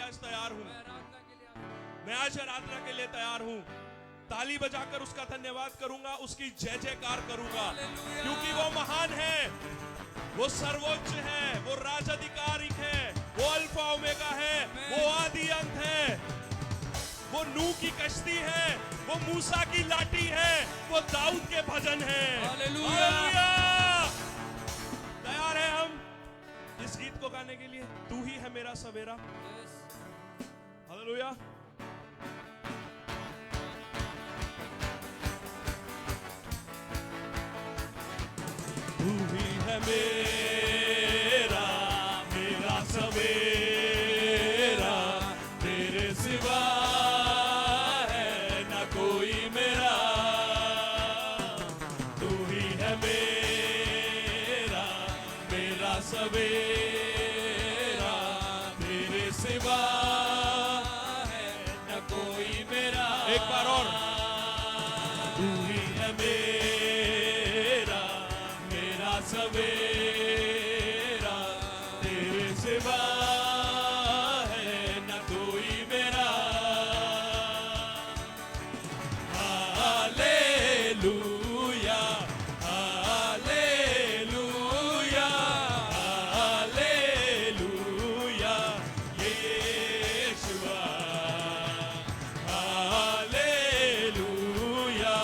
आज तैयार हूं, मैं आज आराधना के लिए तैयार हूं। ताली बजाकर उसका धन्यवाद करूंगा, उसकी जय जयकार करूंगा, क्योंकि वो महान है, वो सर्वोच्च है, वो राजाधिकारिक है, वो अल्फा ओमेगा है, वो आदि अंत है, वो नूह की कश्ती है, वो मूसा की लाठी है, वो दाऊद के भजन है। हालेलुया। तैयार है हम इस गीत को गाने के लिए? तू ही है मेरा सवेरा। हालेलुया। तू ही है मेरा सवेरा, तेरे सिवा है ना कोई मेरा। तू ही है मेरा सवेरा, तेरे सिवा है ना कोई मेरा। एक बार और। तू ही है मेरा सवेरा, तेरे सिवा है न कोई मेरा। Hallelujah, hallelujah, hallelujah Yeshua. Hallelujah,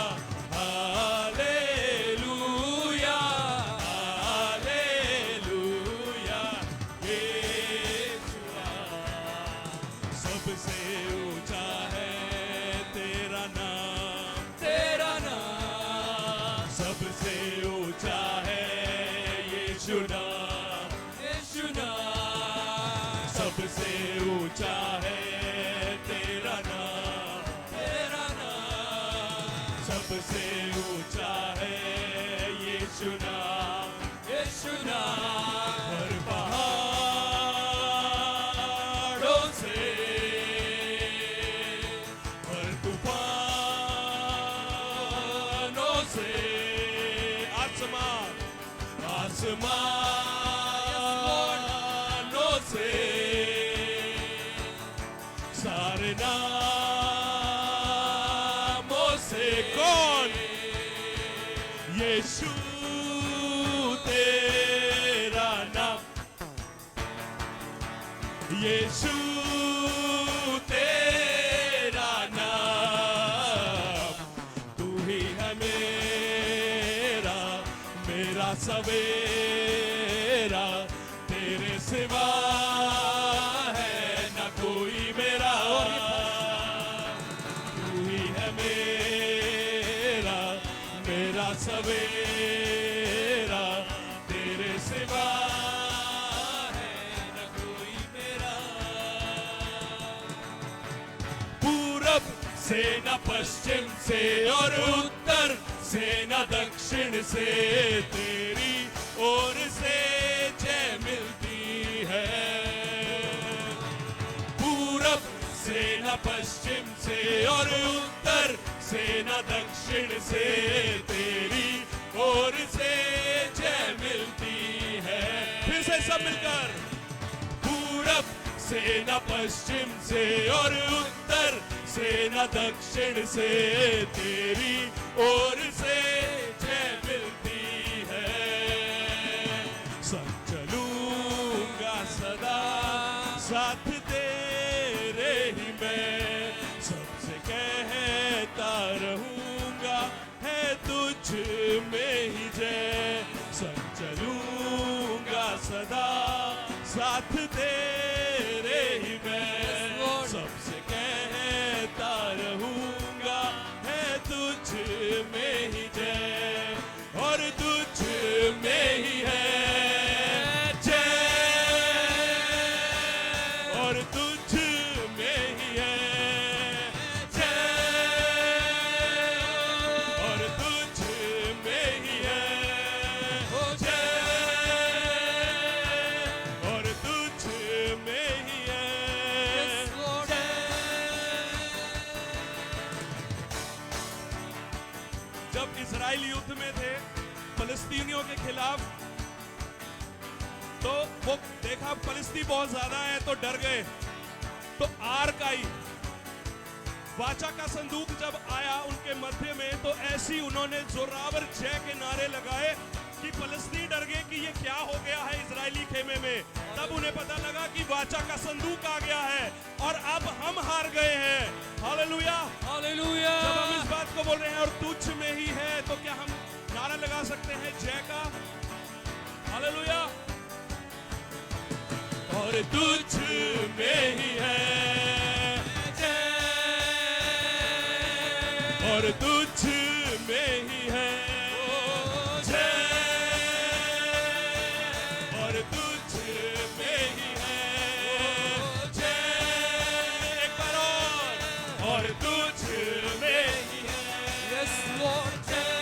hallelujah, सबसे ऊंचा है तेरा नाम, तेरा नाम सबसे ऊंचा है यीशु नाम, यीशु नाम सबसे ऊंचा है तेरा नाम, तेरा नाम सबसे ऊंचा है यीशु नाम, यीशु नाम। हर पहाड़ों से, हर तूफानों से, आसमानों से, सारे नामों से कौन? यीशु तेरा नाम, यीशु तेरा नाम। तू ही है मेरा सवेरा, तेरे सिवा है न कोई मेरा। तू ही है मेरा सवेरा, तेरे सिवा है न कोई मेरा। पूरब से न पश्चिम से और उत्तर से न दक्षिण से, तेरी ओर से जय मिलती है। पूरब से न पश्चिम से और उत्तर से न दक्षिण से, तेरी ओर से जय मिलती है। फिर से सब मिलकर। पूरब से न पश्चिम से और उत्तर से न दक्षिण से, तेरी ओर से जय मिलती है। संग चलूंगा सदा साथ तेरे ही मैं, सबसे कहता रहूंगा है तुझ में ही जय। संग चलूंगा सदा साथ तेरे ही मैं, सबसे कहता रहूंगा है तुझ में ही जय, और तुझ में ही है जय, और तुझ में ही है जय, और तुझ में ही है जय, और तुझ में ही है जय। जब इजराइल युद्ध में थे फलस्तीनियों के खिलाफ, तो वो देखा फलस्तीनी बहुत ज्यादा है तो डर गए, तो आर्क आई, वाचा का संदूक जब आया उनके मध्य में, तो ऐसी उन्होंने जोरावर जय के नारे लगाए कि फलस्तीनी डर गए कि ये क्या हो गया है इजरायली खेमे में। तब उन्हें पता लगा कि वाचा का संदूक आ गया है और अब हम हार गए हैं। Hallelujah, hallelujah. जब हम इस बात को बोल रहे हैं और तुझ में ही है, तो क्या हम नारा लगा सकते हैं जय का? हालेलुया। और तुझ में ही है और तुझ में ही है जय, और तुझ में ही है जय। एक बार और तुझ में ही है यस लॉर्ड जय।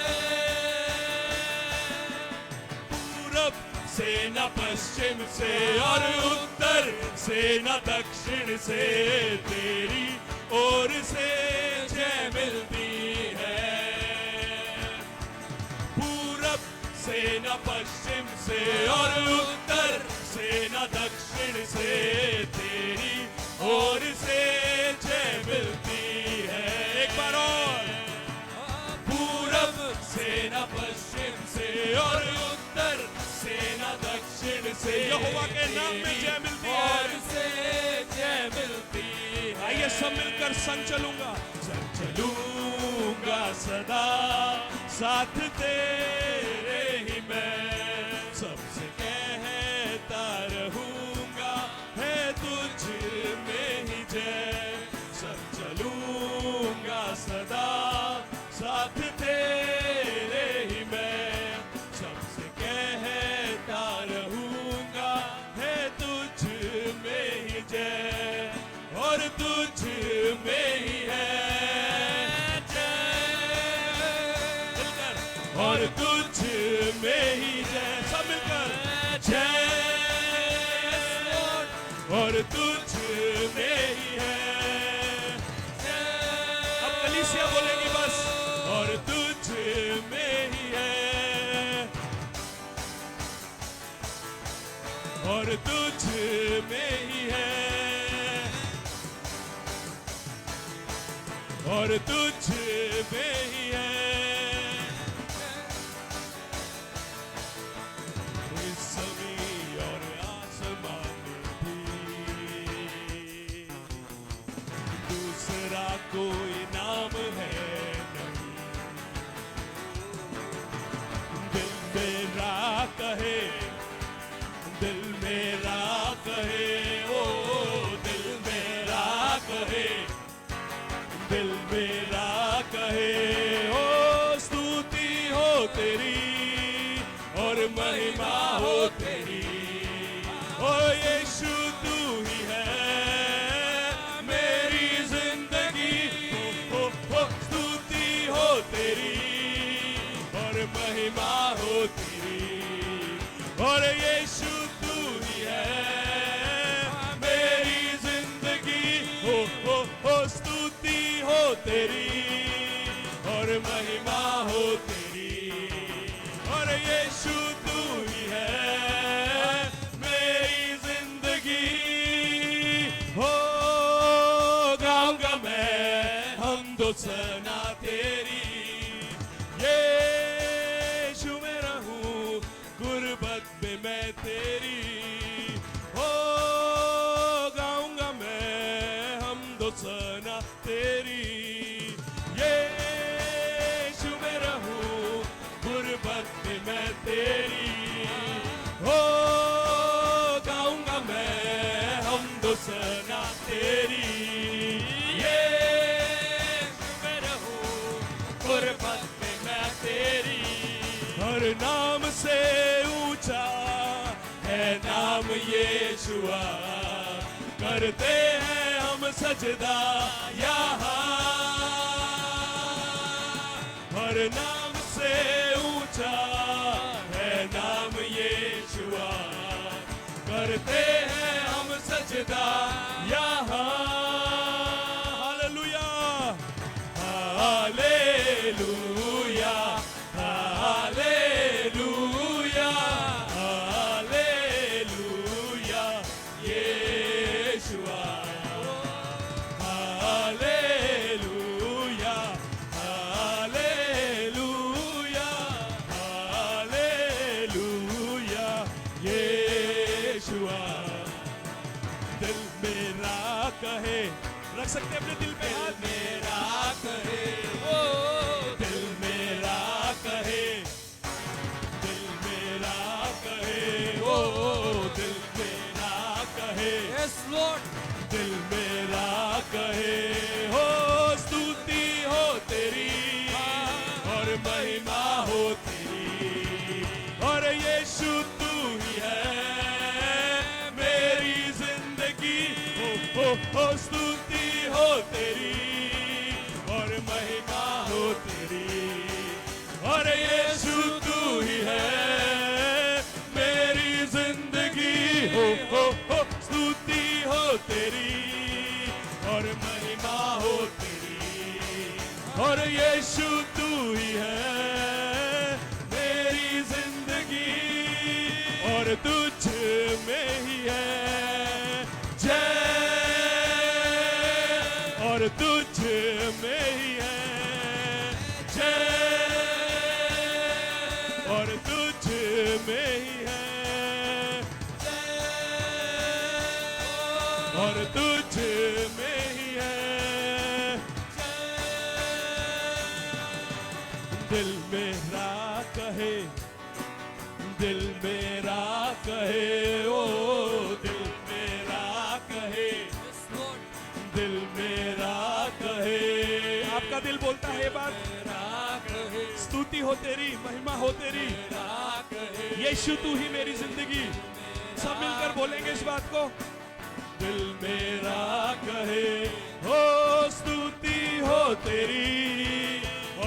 पूरब से न पश्चिम से और उत्तर से न दक्षिण से तेरी ओर से जय मिलती है। पूरब से न पश्चिम से और उत्तर से न दक्षिण से तेरी ओर से जय मिलती है। एक बार और, पूरब से न पश्चिम से और उत्तर से न दक्षिण से यहोवा के नाम में जय मिलती है, और से जय मिलती है। आइए सब मिलकर संग चलूंगा, संग चलूंगा सदा साथ तेरे ही मैं, सबसे कहता रहूंगा है तुझ में ही जय। संग चलूंगा सदा साथ तेरे ही मैं, सबसे कहता रहूंगा है तुझ में ही जय, और तुझ में ही है जय। और तुझ में ही जय, सब मिलकर जय, और तुझ में ही है जय। अब कलीसिया बोलेगी बस, और तुझ में ही है, और तुझ में ही है, और तुझ में ही है। इस ज़मीन और आसमान में भी दूसरा कोई नाम है नहीं। दिल मेरा कहे, दिल मेरा कहे, ओ दिल मेरा कहे, दिल मेरा कहे, ओ स्तुति हो तेरी और महिमा हो तेरी, ओ यीशु तू ही है मेरी जिंदगी, ओ स्तुति हो तेरी और महिमा हो तेरी, और यीशु तू ही है मेरी जिंदगी, ओ स्तुति हो तेरी और महिमा हो तेरी, और यीशु तू ही है मेरी जिंदगी। हो गाऊंगा मैं हमदो सना तेरी, यीशु में रहूं गुर्बत में मैं तेरी। हो गाऊंगा मैं हमदो सना तेरी, यीशु में रहूं गुर्बत में मैं तेरी। हो गाऊंगा मैं हमदो सना तेरी, यीशु में रहूं गुर्बत में मैं तेरी। हर नाम से ऊंचा है नाम यीशुआ, करते हैं हम सजदा यहाँ। हर नाम से ऊंचा है नाम यीशुआ, करते हैं हम सजदा यहाँ। हालेलुया, हालेलुया, हालेलुया, हालेलुया, यीशुआ दिल मेरा कहे, रख सकते अपने दिल पे हाथ, मेरा कहे, ओ दिल मेरा कहे, दिल मेरा कहे, ओ दिल मेरा कहे, यस लॉर्ड, दिल मेरा कहे, हो स्तुति हो तेरी और महिमा हो तेरी, और यीशु तू ही है मेरी जिंदगी, हो स्तुति हो तेरी और महिमा हो तेरी, और यीशु तू ही है मेरी जिंदगी, हो स्तुति हो तेरी और महिमा हो तेरी, और यीशु तू ही है मेरी जिंदगी, और तुझ में ही है जय, और तुझ में ही है जय, और तुझ में ही है जय, और तुझ में ही है जय। दिल मेरा कहे, दिल मेरा कहे, ओ दिल मेरा कहे, यस लॉर्ड, दिल मेरा कहे, आपका दिल बोलता है ये बात, मेरा कहे, स्तुति हो तेरी, महिमा हो तेरी, मेरा कहे, यीशु तू ही मेरी जिंदगी, सब मिलकर बोलेंगे इस बात को, दिल मेरा कहे, हो स्तुति हो तेरी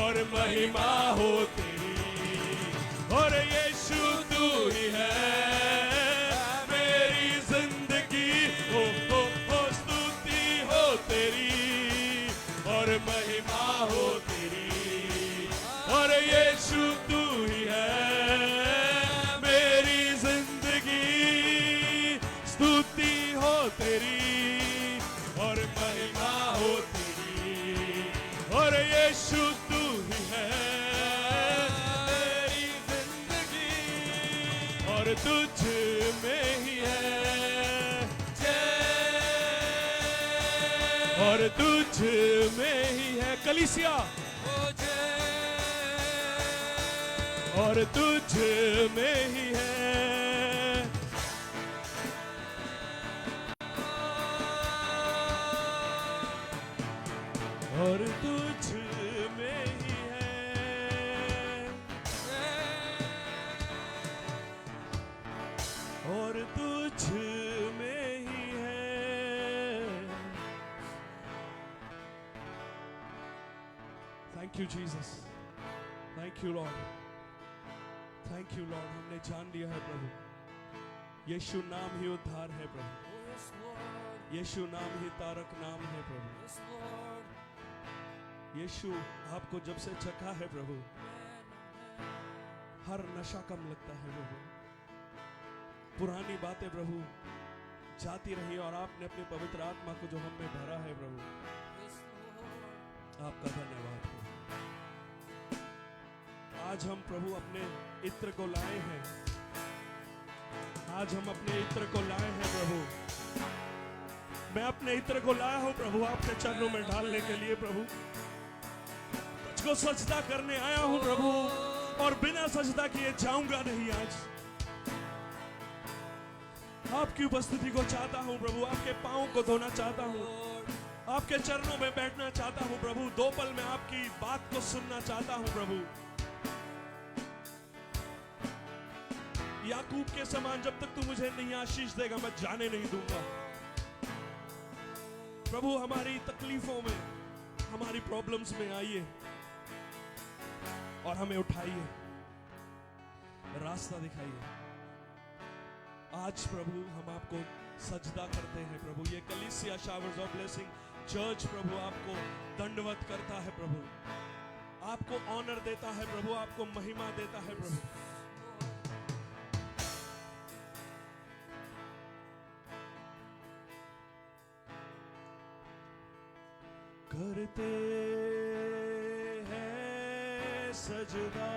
और महिमा हो तेरी, और यीशु तू ही है मेरी जिंदगी, हो स्तुति हो तेरी और महिमा हो तेरी, और यीशु तू ही है मेरी जिंदगी, स्तुति हो तेरी और महिमा हो तेरी, और यीशु तू ही है मेरी जिंदगी, और तुझ में ही है जय, और तुझ में ही है कलीसिया, ओ जय, और तुझ में ही है, और तुझ में ही है, और तुझ में ही है। Thank you Jesus, thank you Lord, thank you Lord, हमने जान लिया है प्रभु, यीशु नाम ही उद्धार है प्रभु, यस लॉर्ड, यीशु नाम ही तारक नाम है प्रभु, यस लॉर्ड, यीशु आपको जब से चखा है प्रभु, हर नशा कम लगता है प्रभु, पुरानी बातें प्रभु जाती रही, और आपने अपनी पवित्र आत्मा को जो हम में भरा है प्रभु, यस लॉर्ड, आपका धन्यवाद प्रभु। आज हम प्रभु अपने इत्र को लाए हैं, आज हम अपने इत्र को लाए हैं प्रभु, मैं अपने इत्र को लाया हूं प्रभु आपके चरणों में डालने के लिए प्रभु, तुझको सजदा करने आया हूं प्रभु, और बिना सजदा किए जाऊंगा नहीं। आज आपकी उपस्थिति को चाहता हूं प्रभु, आपके पांव को धोना चाहता हूं, आपके चरणों में बैठना चाहता हूं प्रभु, दो पल में आपकी बात को सुनना चाहता हूं प्रभु। याकूब के समान जब तक तू मुझे नहीं आशीष देगा मैं जाने नहीं दूंगा प्रभु। हमारी तकलीफों में, हमारी प्रॉब्लम्स में आइए और हमें उठाइए, रास्ता दिखाइए। आज प्रभु हम आपको सजदा करते हैं प्रभु, ये कलीसिया शावर्स ऑफ ब्लेसिंग चर्च प्रभु आपको दंडवत करता है प्रभु, आपको ऑनर देता है प्रभु, आपको महिमा देता है प्रभु। करते हैं सजदा,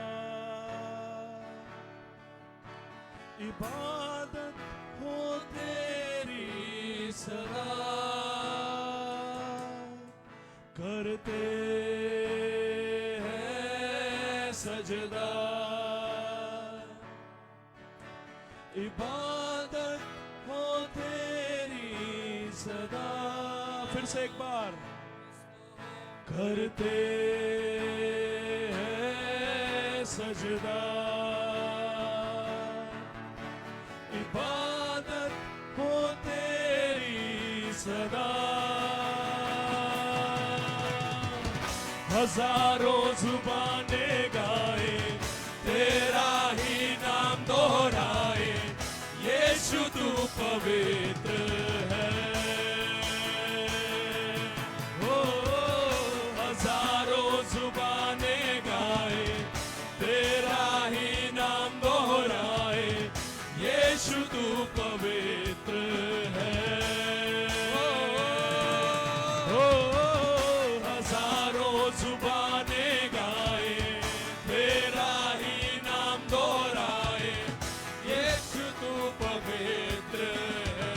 इबादत हो तेरी सजदा, इबादत हो तेरी सदा। फिर से एक बार, करते हैं सजदा, इबादत हो तेरी सदा। हजारों जुबाने गाए, तेरा ही नाम दोहराए, यीशु तू पवित्र है। ओ हजारों जुबाने गाए, तेरा ही नाम दोहराए, यीशु तू पवित्र है। जुबाने गाए, तेरा ही नाम दोहराए, यीशु तू पवित्र है।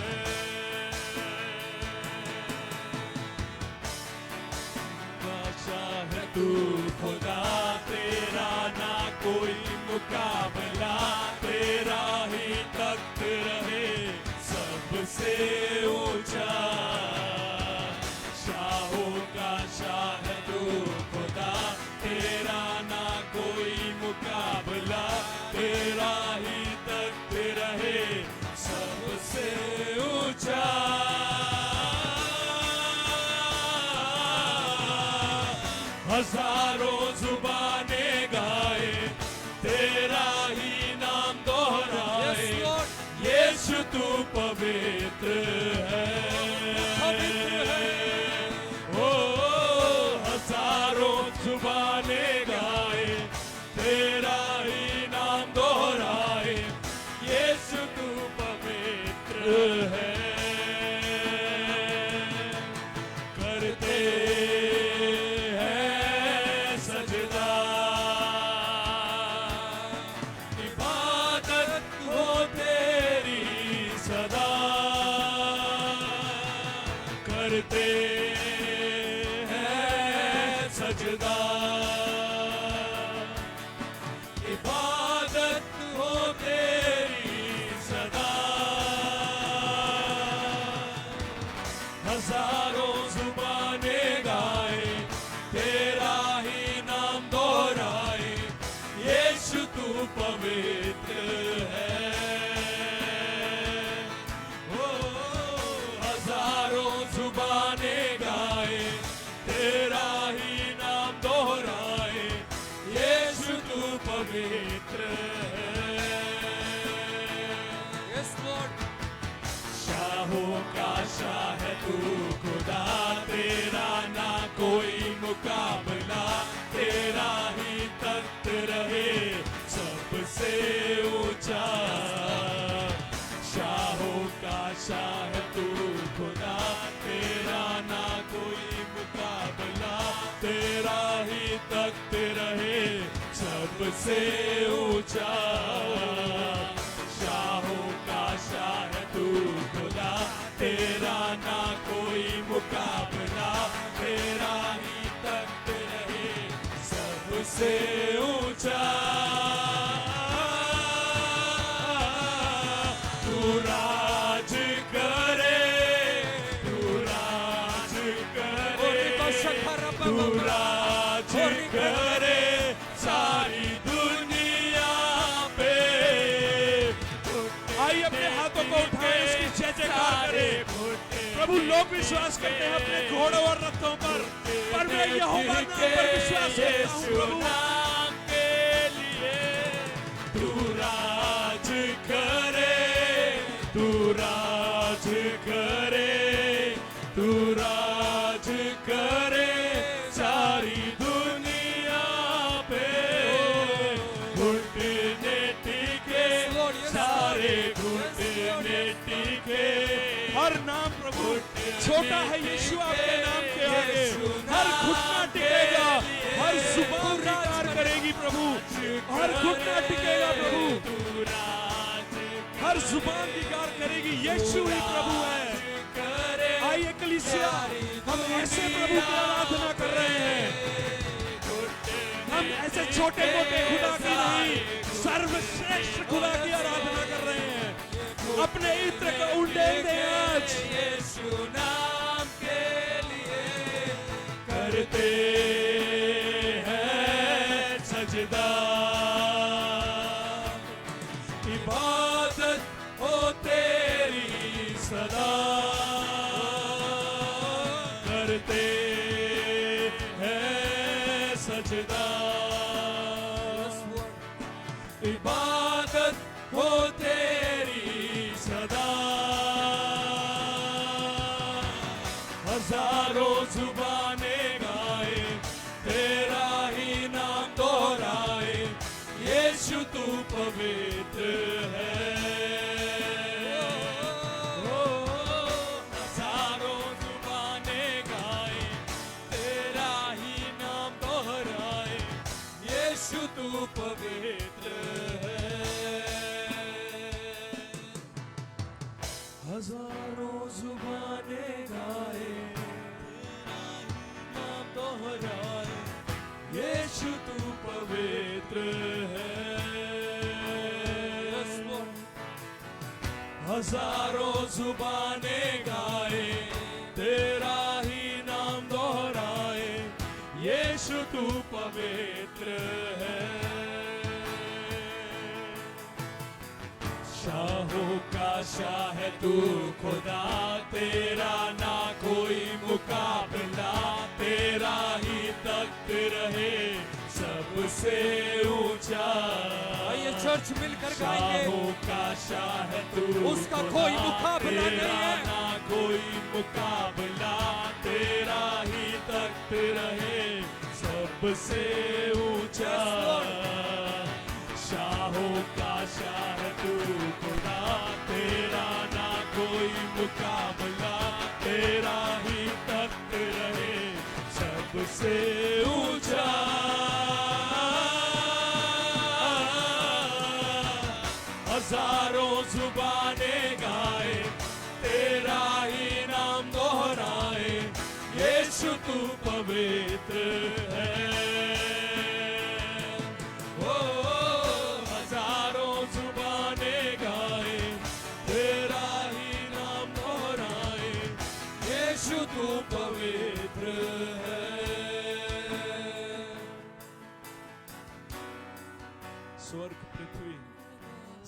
बादशाह है तू खुदा, तेरा ना कोई मुकाबला, तेरा ही तख्त रहे सबसे ऊंचा। शाहों का शाह तू खुदा, तेरा ना कोई मुकाबला, तेरा ही तख्त रहे सबसे ऊंचा। हजारों जुबाने गाए, तेरा ही नाम दोहराए, यीशु तू पवित्र है। जुबाने गाए, तेरा ही नाम दोहराए, यीशु तू पवित्र है। करते हैं सजदा, इबादत हो तेरी सदा। करते सजदा, इबादत हो तेरी सदा। हजारों जुबाने गाए, तेरा ही नाम दोहराए, यीशु तू पवित्र है। ओ हजारों जुबाने गाए, तेरा ही नाम दोहराए, यीशु तू पवित्र है। Yes, Lord. शाहों का शाह तू खुदा, तेरा ना कोई मुकाबला, तेरा ही तख्त रहे सबसे ऊंचा। शाहों का शाह तू खुदा, तेरा ना कोई मुकाबला, तेरा ही तख्त रहे सबसे ऊंचा। शाहों का शाह तू खुदा, तेरा ना कोई मुकाबला, तेरा ही तख्त रहे सबसे ऊंचा। तू राज करे, तू राज करे, तू राज करे सारी दुनिया पे। आइए अपने हाथों को उठाएं, इसकी जय जयकार करें। प्रभु लोग विश्वास करते हैं अपने घोड़ों और रथों पर मैं यहोवा नाम पर विश्वास करता हूं। प्रभु नाम के लिए तू राज करे, तू राज करे, तू राज करे सारी दुनिया पे। घुटने टिके सारे, घुटने टिके। हर नाम प्रभु छोटा है यीशु आपके नाम के आगे। हर घुटना टिकेगा, हर जुबान इकरार करेगी प्रभु, हर घुटना टिकेगा प्रभु, हर जुबान इकरार करेगी यीशु ही प्रभु है। आइए कलीसिया, हम ऐसे प्रभु की आराधना कर रहे हैं, हम जैसे छोटे मोटे खुदा की नहीं, सर्वश्रेष्ठ खुदा की आराधना कर रहे हैं। अपने इत्र को उंडेल दे आज। यीशु नाम के लिए करते हैं सजदा, इबादत हो तेरी सदा। करते हैं सजदा, इबादत हो तेरी सदा। हजारों जुबाने गाए, तेरा ही नाम दोहराए, यीशु तू पवित्र है। हजारों जुबाने गाए, तेरा ही नाम दोहराए, यीशु तू पवित्र है। हजारों जुबाने गाए, नाम दोहराए, यीशु तू पवित्र है। हजारों जुबाने गाए, तेरा ही नाम दोहराए, यीशु तू पवित्र है। शाहों का शाह है तू खुदा, तेरा ना कोई मुकाबला, तेरा ही तख्त रहे सबसे ऊंचा। आइए चर्च मिलकर गाएंगे। शाहों का शाह है तू, उसका कोई मुकाबला नहीं तेरा है। ना कोई मुकाबला, तेरा ही तख्त रहे सबसे ऊंचा। शाहों का शाह तू खुदा, तेरा ना कोई मुकाबला, तेरा ही तख्त रहे सबसे ऊंचा। हजारों जुबाने गाए, तेरा ही नाम दोहराए, यीशु तू पवित्र है। ओ हजारों जुबाने गाए, तेरा ही नाम दोहराए, यीशु तू पवित्र है। स्वर्ग पृथ्वी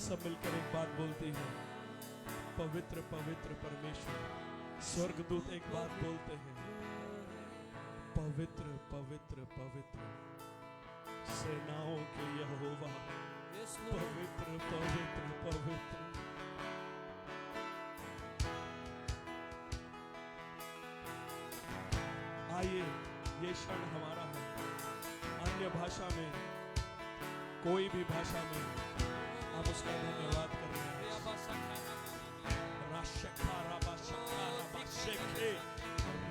सब मिलकर एक बात बोलती है, पवित्र पवित्र परमेश्वर। स्वर्गदूत एक बात बोलते हैं, पवित्र पवित्र पवित्र सेनाओं के यहोवा, पवित्र पवित्र पवित्र। आइए ये क्षण हमारा है, अन्य भाषा में, कोई भी भाषा में हम उसका धन्यवाद कर रहे हैं। राशखा राबा शखा राबा शेखे,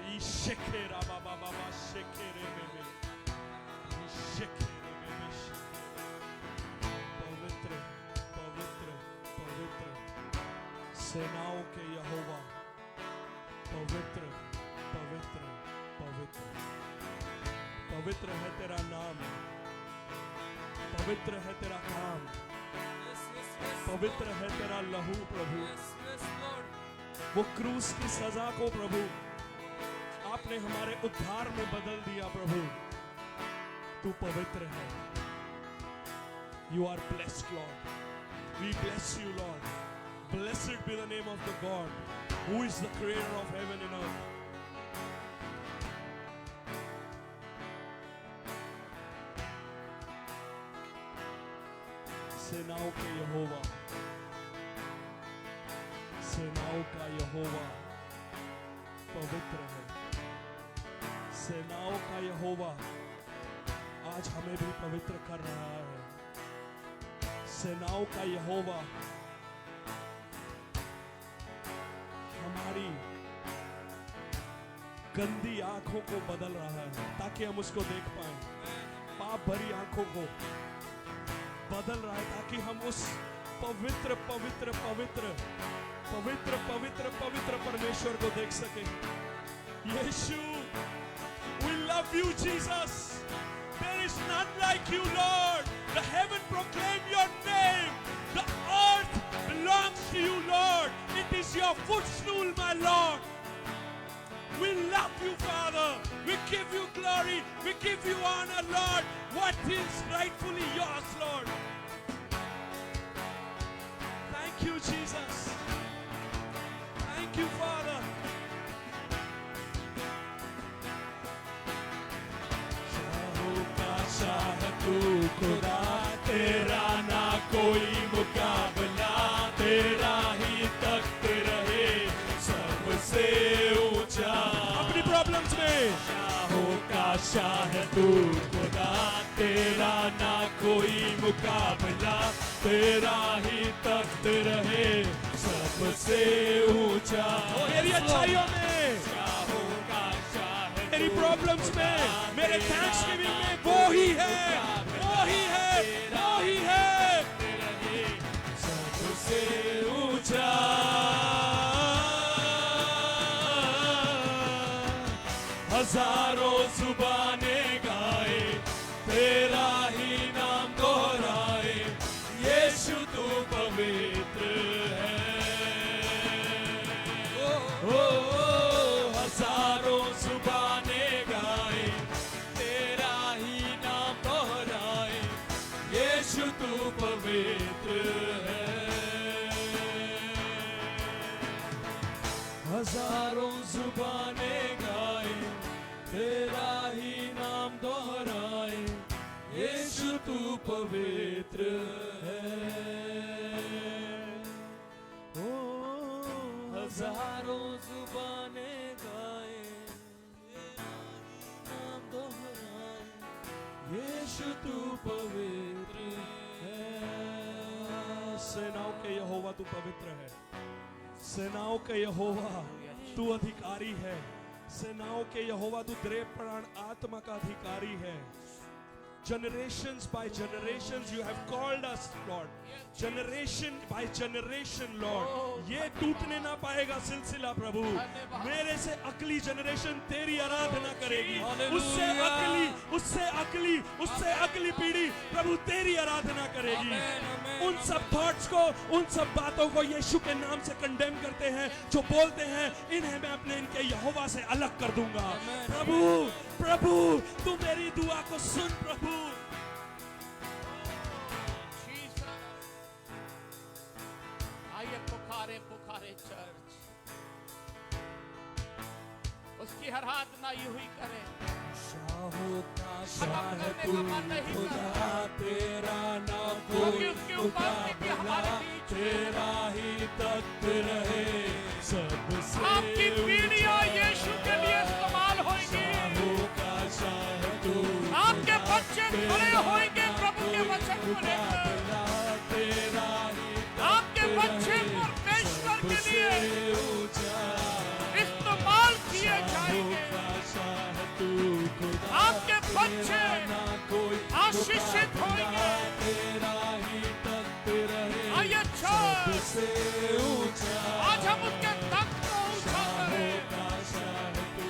रीशेखे राबा बाबा बा शेखे रे में, रीशेखे रे में। पवित्र पवित्र पवित्र सेनाओं के यहोवा, पवित्र पवित्र पवित्र। पवित्र है तेरा नाम, पवित्र है तेरा काम, पवित्र है तेरा लहू प्रभु। वो क्रूस की सजा को प्रभु आपने हमारे उद्धार में बदल दिया प्रभु। तू पवित्र है। You are blessed Lord. We bless you Lord. Blessed be the name of the God who is the creator of heaven and earth. सेनाओं के यहोवा, सेनाओं का यहोवा पवित्र है। सेनाओं का यहोवा आज हमें भी पवित्र कर रहा है। सेनाओं का यहोवा हमारी गंदी आंखों को बदल रहा है ताकि हम उसको देख पाएं। पाप भरी आंखों को बदल रहा है ताकि हम उस पवित्र पवित्र पवित्र पवित्र पवित्र पवित्र परमेश्वर को देख सके। यीशु, we love you Jesus. There is is none like you, Lord. The heaven proclaim your name. The earth belongs to you, Lord. It is your footstool, my Lord. We love you, Father. We give you glory. We give you honor, Lord. What is rightfully yours, Lord. Thank you, Jesus. Thank you, Father. शाहों का शाह तू खुदा, तेरा ना कोई मुकाबला, तेरा ही तख्त रहे सबसे ऊंचा। अपनी प्रॉब्लम्स में शाहों का शाह तू खुदा, तेरा ना कोई मुकाबला, तेरा ही तख्त रहे सबसे ऊंचा। मेरी अच्छाइयों में, शाहों का शाह मेरी प्रॉब्लम्स में, मेरे थैंक्सगिविंग में वो ही है, वो ही है, वो ही है। सबसे ऊंचा। हजारों जुबानें गाए, तेरा ही नाम दोहराए, यीशु तू पवित्र है। ओ हजारों जुबानें गाए, तेरा ही नाम दोहराए, यीशु तू पवित्र है। हजारों जुबानें गाए, तेरा ही नाम दोहराए, यीशु तू पवित्र है। ओ हजारों जुबानें गाए, तेरा ही नाम दोहराए, यीशु तू पवित्र है। सेनाओं के यहोवा तू पवित्र है। सेनाओं के यहोवा तू अधिकारी है। सेनाओं के यहोवा तू द्रेप प्राण आत्मा का अधिकारी है। Generations by generations you have called us, Lord. Generation by generation, Lord. ये टूटने ना पाएगा सिलसिला प्रभु। मेरे से अगली जनरेशन तेरी आराधना करेगी। उससे अगली, उससे अगली, उससे अगली पीढ़ी प्रभु तेरी आराधना करेगी। उन सब थॉट्स को, उन सब बातों को यीशु के नाम से कंडेम करते हैं जो बोलते हैं इन्हें मैं अपने इनके यहोवा से अलग कर दूंगा। प्रभु, प्रभु तू मेरी दुआ को सुन प्रभु। आइए पुकारे पुकारे चर्च, उसकी आराधना यूं ही करें। शाहों का खत्म शाह करने तू का मन नहीं खुदा, करता, तेरा ना क्योंकि कोई उसकी उपस्थिति हमारे मुकाबला, बीच तेरा ही तख्त रहे सबसे आपकी पीढ़ियां यीशु के लिए इस्तेमाल होंगी। शाहों का शाह तू आपके बच्चे खड़े होंगे प्रभु के वचन को लेकर। तेरा ही आपके बच्चे परमेश्वर के लिए ऊंचा। इस्तेमाल किए जाएंगे। शाह तू खुदा, आपके बच्चे ना कोई आशीषित होंगे। तेरा ही तख्त रहे आइए चर्च, सबसे ऊंचा। आज हम उसके तख्त को ऊंचा करें। का शाह तू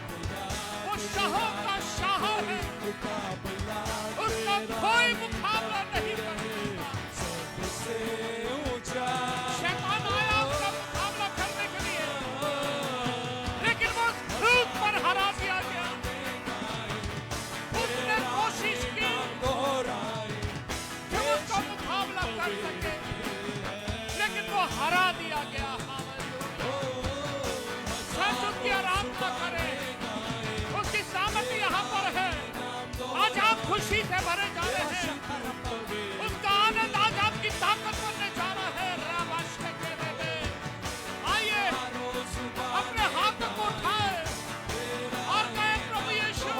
खुदा, वो शाहों का शाह है, मुकाबला उसका कोई मुकाबला नहीं कर सकता। सबसे ऊंचा। शैतान आया उसका मुकाबला करने के लिए, लेकिन वो धूप पर हरा दिया गया। उसने कोशिश की दोहराए कि उसका मुकाबला कर सके, लेकिन वो हरा दिया गया। सच उसकी आराधना करें, उसकी सामर्थ्य यहाँ पर है। आज आप खुशी से भरे जा रहे हैं, उसका आनंद आज आपकी ताकत बनने जा रहा है। रामाश्य के बेबे, आइए अपने हाथ को उठाए और कहे प्रभु यीशु,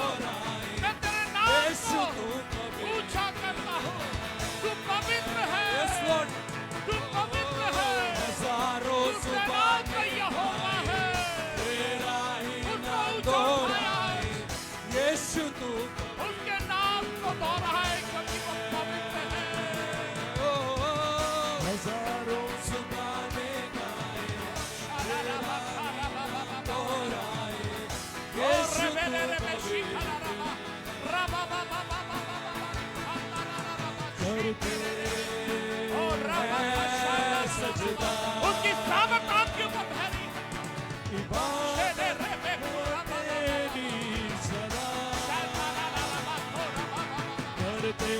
मैं तेरे नाम को ऊंचा करता हूँ। तू पवित्र है, तू पवित्र है, हजारों तू सेनाओं का यहोवा है। तेरा ही उसको ऊंचा उठाया, यीशु तू उसके नाम को दोहराए क्योंकि वो पवित्र करते और हैं सजदा उसकी सामत आपके ऊपर ठहरी है। इबादत तेरी सदा करते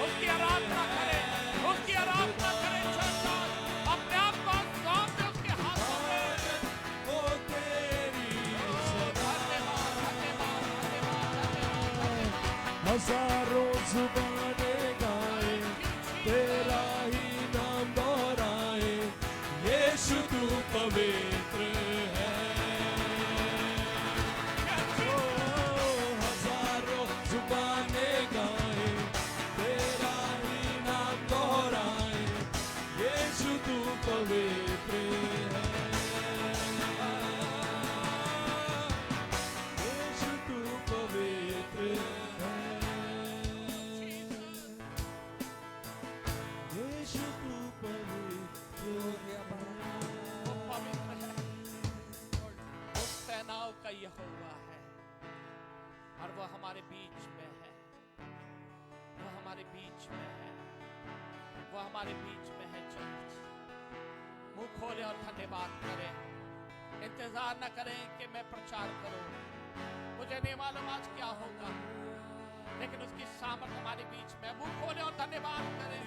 उसकी आराधना करें, उसकी आराधना करें। चर्चा अपने आप को सौंप दे उसके हाथों में। ओ तेरी सदा हजारों जुबानें गाए तेरा ही नाम दोहराए यीशु तू पवित्र है ओ हजारों जुबानें गाए तेरा ही नाम दोहराए यीशु तू पवित्र है यीशु तू पवित्र है यीशु तू पवित्र वो पवित्र है, वो सेनाओं का यहोवा है और वो हमारे बीच में है, वो हमारे बीच में है, वो हमारे बीच में है। चर्च मुंह खोले और धन्यवाद करें। इंतजार न करें कि मैं प्रचार करूं, मुझे नहीं मालूम आज क्या होगा, लेकिन उसकी सामर्थ हमारे बीच में। मुंह खोले और धन्यवाद करें।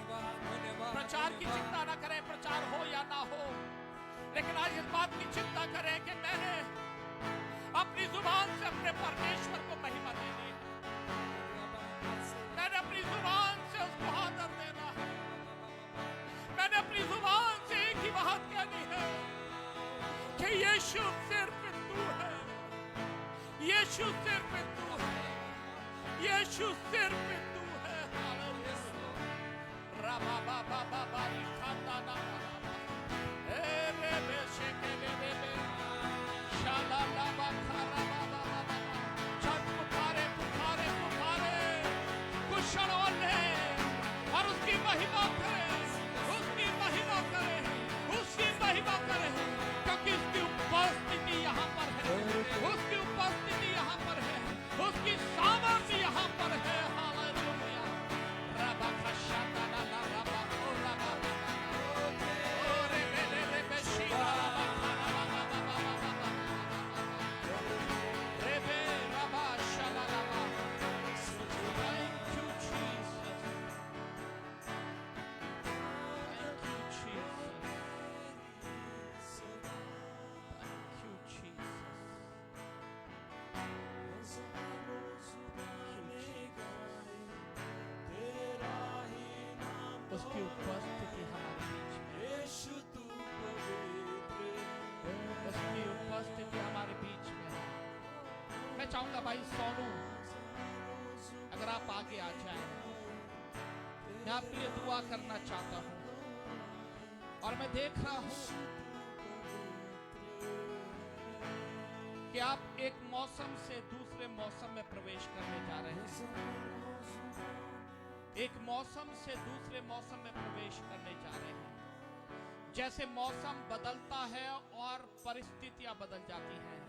प्रचार की चिंता न करें, प्रचार हो या ना हो, लेकिन आज इस बात की चिंता करें कि मैंने अपनी जुबान से अपने परमेश्वर को महिमा देनी है, मैंने अपनी जुबान से उसको आदर देना है, मैंने अपनी जुबान से एक ही बात कहनी है कि यीशु सिर्फ तू है, यीशु सिर्फ तू है, यीशु सिर्फ तू है। राबा बाबा बाबा खांदा ना ए रे बेशे के बे शाला लाबा खारा बाबा बाबा चल पुकारे पुकारे पुकारे कुशल वाले और उसकी महिमा करे, उसकी महिमा करे, उसकी महिमा करे, क्योंकि उसकी उपस्थिति यहाँ पर है, उसकी उपस्थिति यहाँ पर है, उसकी सामर्थ्य यहाँ पर है। हालेलुया। रबा का शादा ला ला रबा ओ रबा ओ रे रे बेशी रबा खाना बाबा बाबा बाबा रे बे रबा शाला रबा। Thank you Jesus, thank you Jesus, thank you Jesus। उसकी उपस्थिति हमारे बीच में, यीशु तू पवित्र है उसकी उपस्थिति हमारे बीच में है। मैं चाहूंगा भाई सोनू, अगर आप आगे आ जाएं, मैं आपके लिए दुआ करना चाहता हूं। और मैं देख रहा हूं कि आप एक मौसम से दूसरे मौसम में प्रवेश करने जा रहे हैं, एक मौसम से दूसरे मौसम में प्रवेश करने जा रहे हैं। जैसे मौसम बदलता है और परिस्थितियां बदल जाती हैं,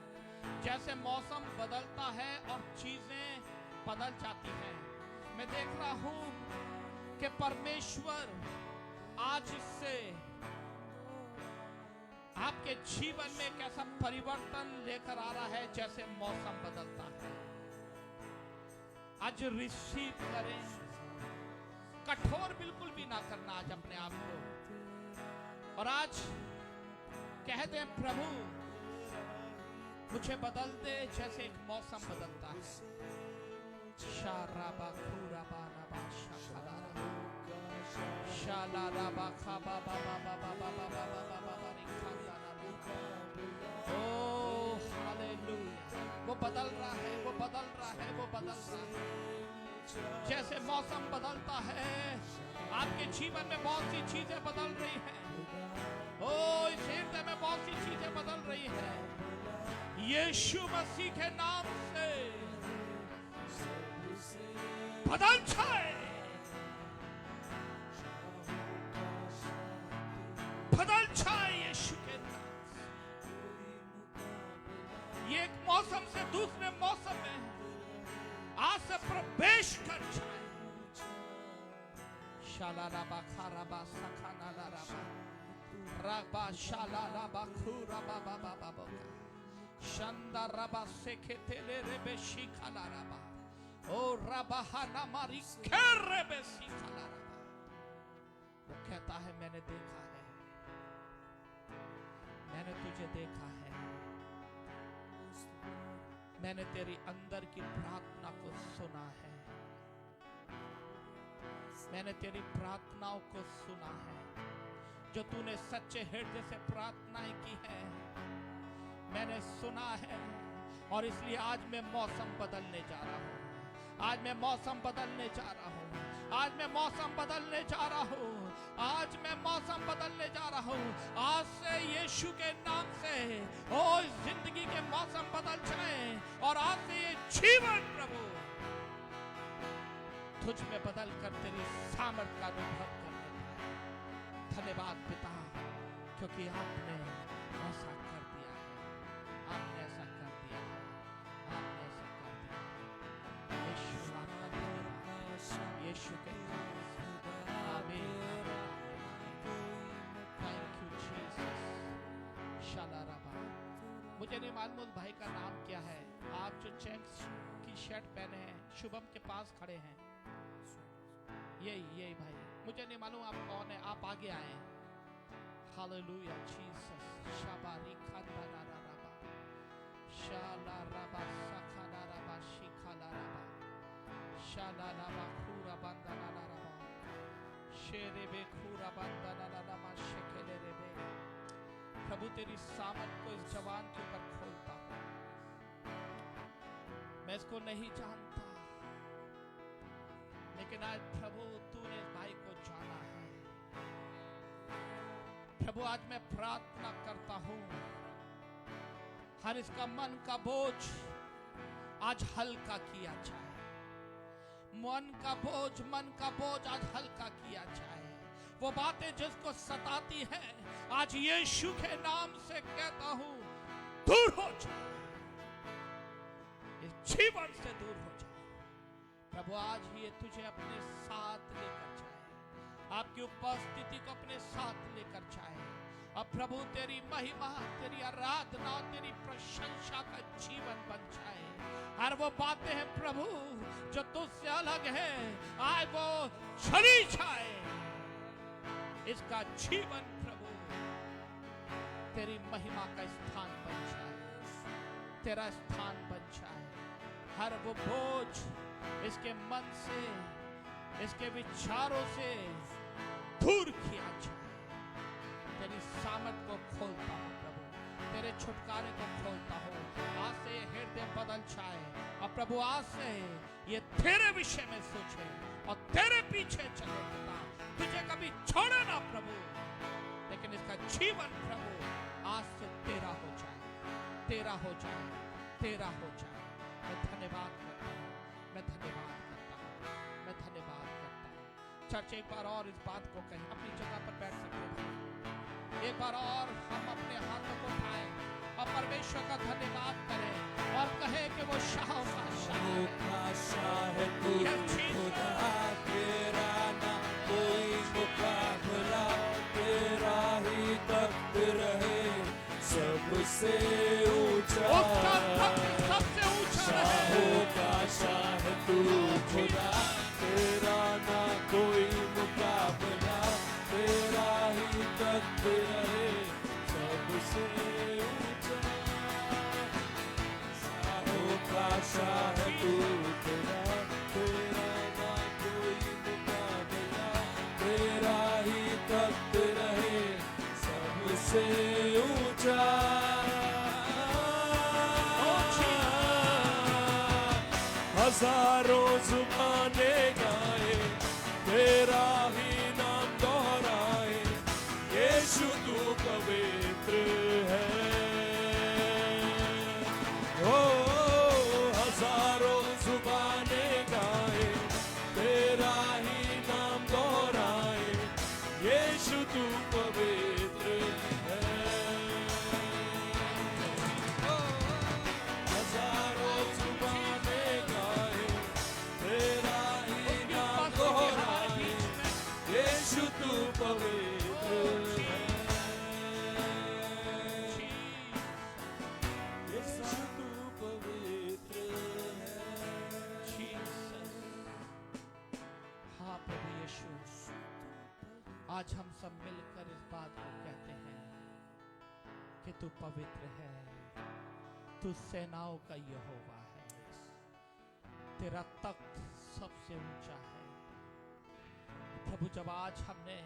जैसे मौसम बदलता है और चीजें बदल जाती हैं, मैं देख रहा हूं कि परमेश्वर आज से आपके जीवन में एक ऐसा परिवर्तन लेकर आ रहा है जैसे मौसम बदलता है। आज रिसीव करें, कठोर बिल्कुल भी ना करना आज अपने आप को, और आज कह दें प्रभु मुझे बदल दे जैसे एक मौसम बदलता है। शाराबा खूराबा राबा शाखारा शाला राबा खाबा बाबा बाबा बाबा बाबा बाबा रिखांदा राबा। ओ हालेलुया। वो बदल रहा है, वो बदल रहा है, वो बदल रहा है। जैसे मौसम बदलता है, आपके जीवन में बहुत सी चीजें बदल रही हैं। ओ इस हृदय में बहुत सी चीजें बदल रही हैं। यीशु मसीह के नाम से बदल जाए, बदल जाए यीशु के नाम से। ये एक मौसम से दूसरे मौसम में आज से प्रवेश कर जाए। Shalaraba Karaba Sakanalaraba Raba Shalaraba Kuraba Baba Baba Shanda Raba Seketele Rebe Shikalaraba O Rabahana Mari Kerebe Shikalaraba वो कहता है मैंने देखा है, मैंने तुझे देखा है, मैंने तेरी अंदर की प्रार्थना को सुना है, मैंने तेरी प्रार्थनाओं को सुना है, जो तूने सच्चे हृदय से प्रार्थनाएं की है, मैंने सुना है। और इसलिए आज मैं मौसम बदलने जा रहा हूँ, आज मैं मौसम बदलने जा रहा हूँ, आज मैं मौसम बदलने जा रहा हूँ, आज मैं मौसम बदलने जा रहा हूँ। आज से यीशु के नाम से ओ जिंदगी के मौसम बदल जाए और आज से ये जीवन प्रभु तुझ में बदल कर तेरी सामर्थ का अनुभव करने पाए। धन्यवाद पिता, क्योंकि आपने ऐसा कर दिया है, आपने ऐसा कर दिया है, आपने ऐसा कर दिया है। यीशु आपका धन्यवाद, यीशु के नाम से आमीन। Thank you Jesus. शालाराबा। मुझे नहीं मालूम उस भाई का नाम क्या है, आप जो चेक्स की शर्ट पहने हैं, शुभम के पास खड़े हैं, यही भाई, मुझे नहीं मालूम आप कौन है, आप आगे आए। Hallelujah Jesus. शाबारी खानाराबा शालाराबा सखानाराबा शिखालाराबा शालाराबा खूरा बंदानाराबा शेरेबे खूरा बंदानाराबा शेखेलेरेबे। प्रभु तेरी सामर्थ को इस जवान के ऊपर खोलता हूं। मैं इसको नहीं जानता, लेकिन आज प्रभु तूने इस भाई को जाना है। प्रभु आज मैं प्रार्थना करता हूं, हर इसका मन का बोझ आज हल्का किया जाए, मन का बोझ आज हल्का किया जाए। वो बातें जिसको सताती हैं आज यीशु के नाम से कहता हूं दूर हो जाए, इस जीवन से दूर हो जाए। प्रभु आज ये तुझे अपने साथ लेकर जाए, आपकी उपस्थिति को अपने साथ लेकर जाए, और प्रभु तेरी महिमा, तेरी आराधना, तेरी प्रशंसा का जीवन बन जाए। हर वो बातें हैं प्रभु जो तुझसे अलग है, आज वो चली जाए। इसका जीवन प्रभु तेरी महिमा का स्थान बन जाए, तेरा स्थान बन जाए। हर वो बोझ इसके मन से, इसके विचारों से दूर किया जाए। तेरी सामर्थ को खोलता हूं प्रभु, तेरे छुटकारे को खोलता हूं। आज से ये हृदय बदल जाए, और प्रभु आज से ये तेरे विषय में सोचे और तेरे पीछे चले पिता, तुझे कभी छोड़े ना प्रभु, लेकिन इसका जीवन प्रभु आज से तेरा हो जाए, तेरा हो जाए, तेरा हो जाए। मैं धन्यवाद करता हूं, मैं धन्यवाद करता हूं, मैं धन्यवाद करता हूं। चर्च एक बार और इस बात को कहें, अपनी जगह पर बैठ सकते हैं। एक बार और हम अपने हाथों को उठाएं और परमेश्वर का धन्यवाद करें और कहें कि वो शाह का शाह है, खुदा तेरा ना कोई मुकाबला, तेरा ही तख्त रहे सबसे ऊंचा, उसका तख्त सबसे ऊंचा शाहों का शाह तू खुदा, तेरा ना कोई मुकाबला, तेरा ही तख्त रहे सबसे ऊंचा, शाहों का शाह तू खुदा, तेरा ना कोई मुकाबला, तेरा ही तख्त रहे सबसे ऊंचा। हजारों जुबाने गाए, तेरा ही नाम दोहराए, यीशु तू पवित्र है। ओ हजारों जुबाने गाए, तेरा ही नाम दोहराए, यीशु तू पवित्र है। हजारों जुबाने गाए, तेरा ही नाम दोहराए, यीशु तू पवित्र है। हाँ प्रभु यीशु, आज हम सब मिलकर इस बात को कहते हैं कि तू पवित्र है, तू सेनाओं का यहोवा है, तेरा तख्त सबसे ऊंचा है। प्रभु जब आज हमने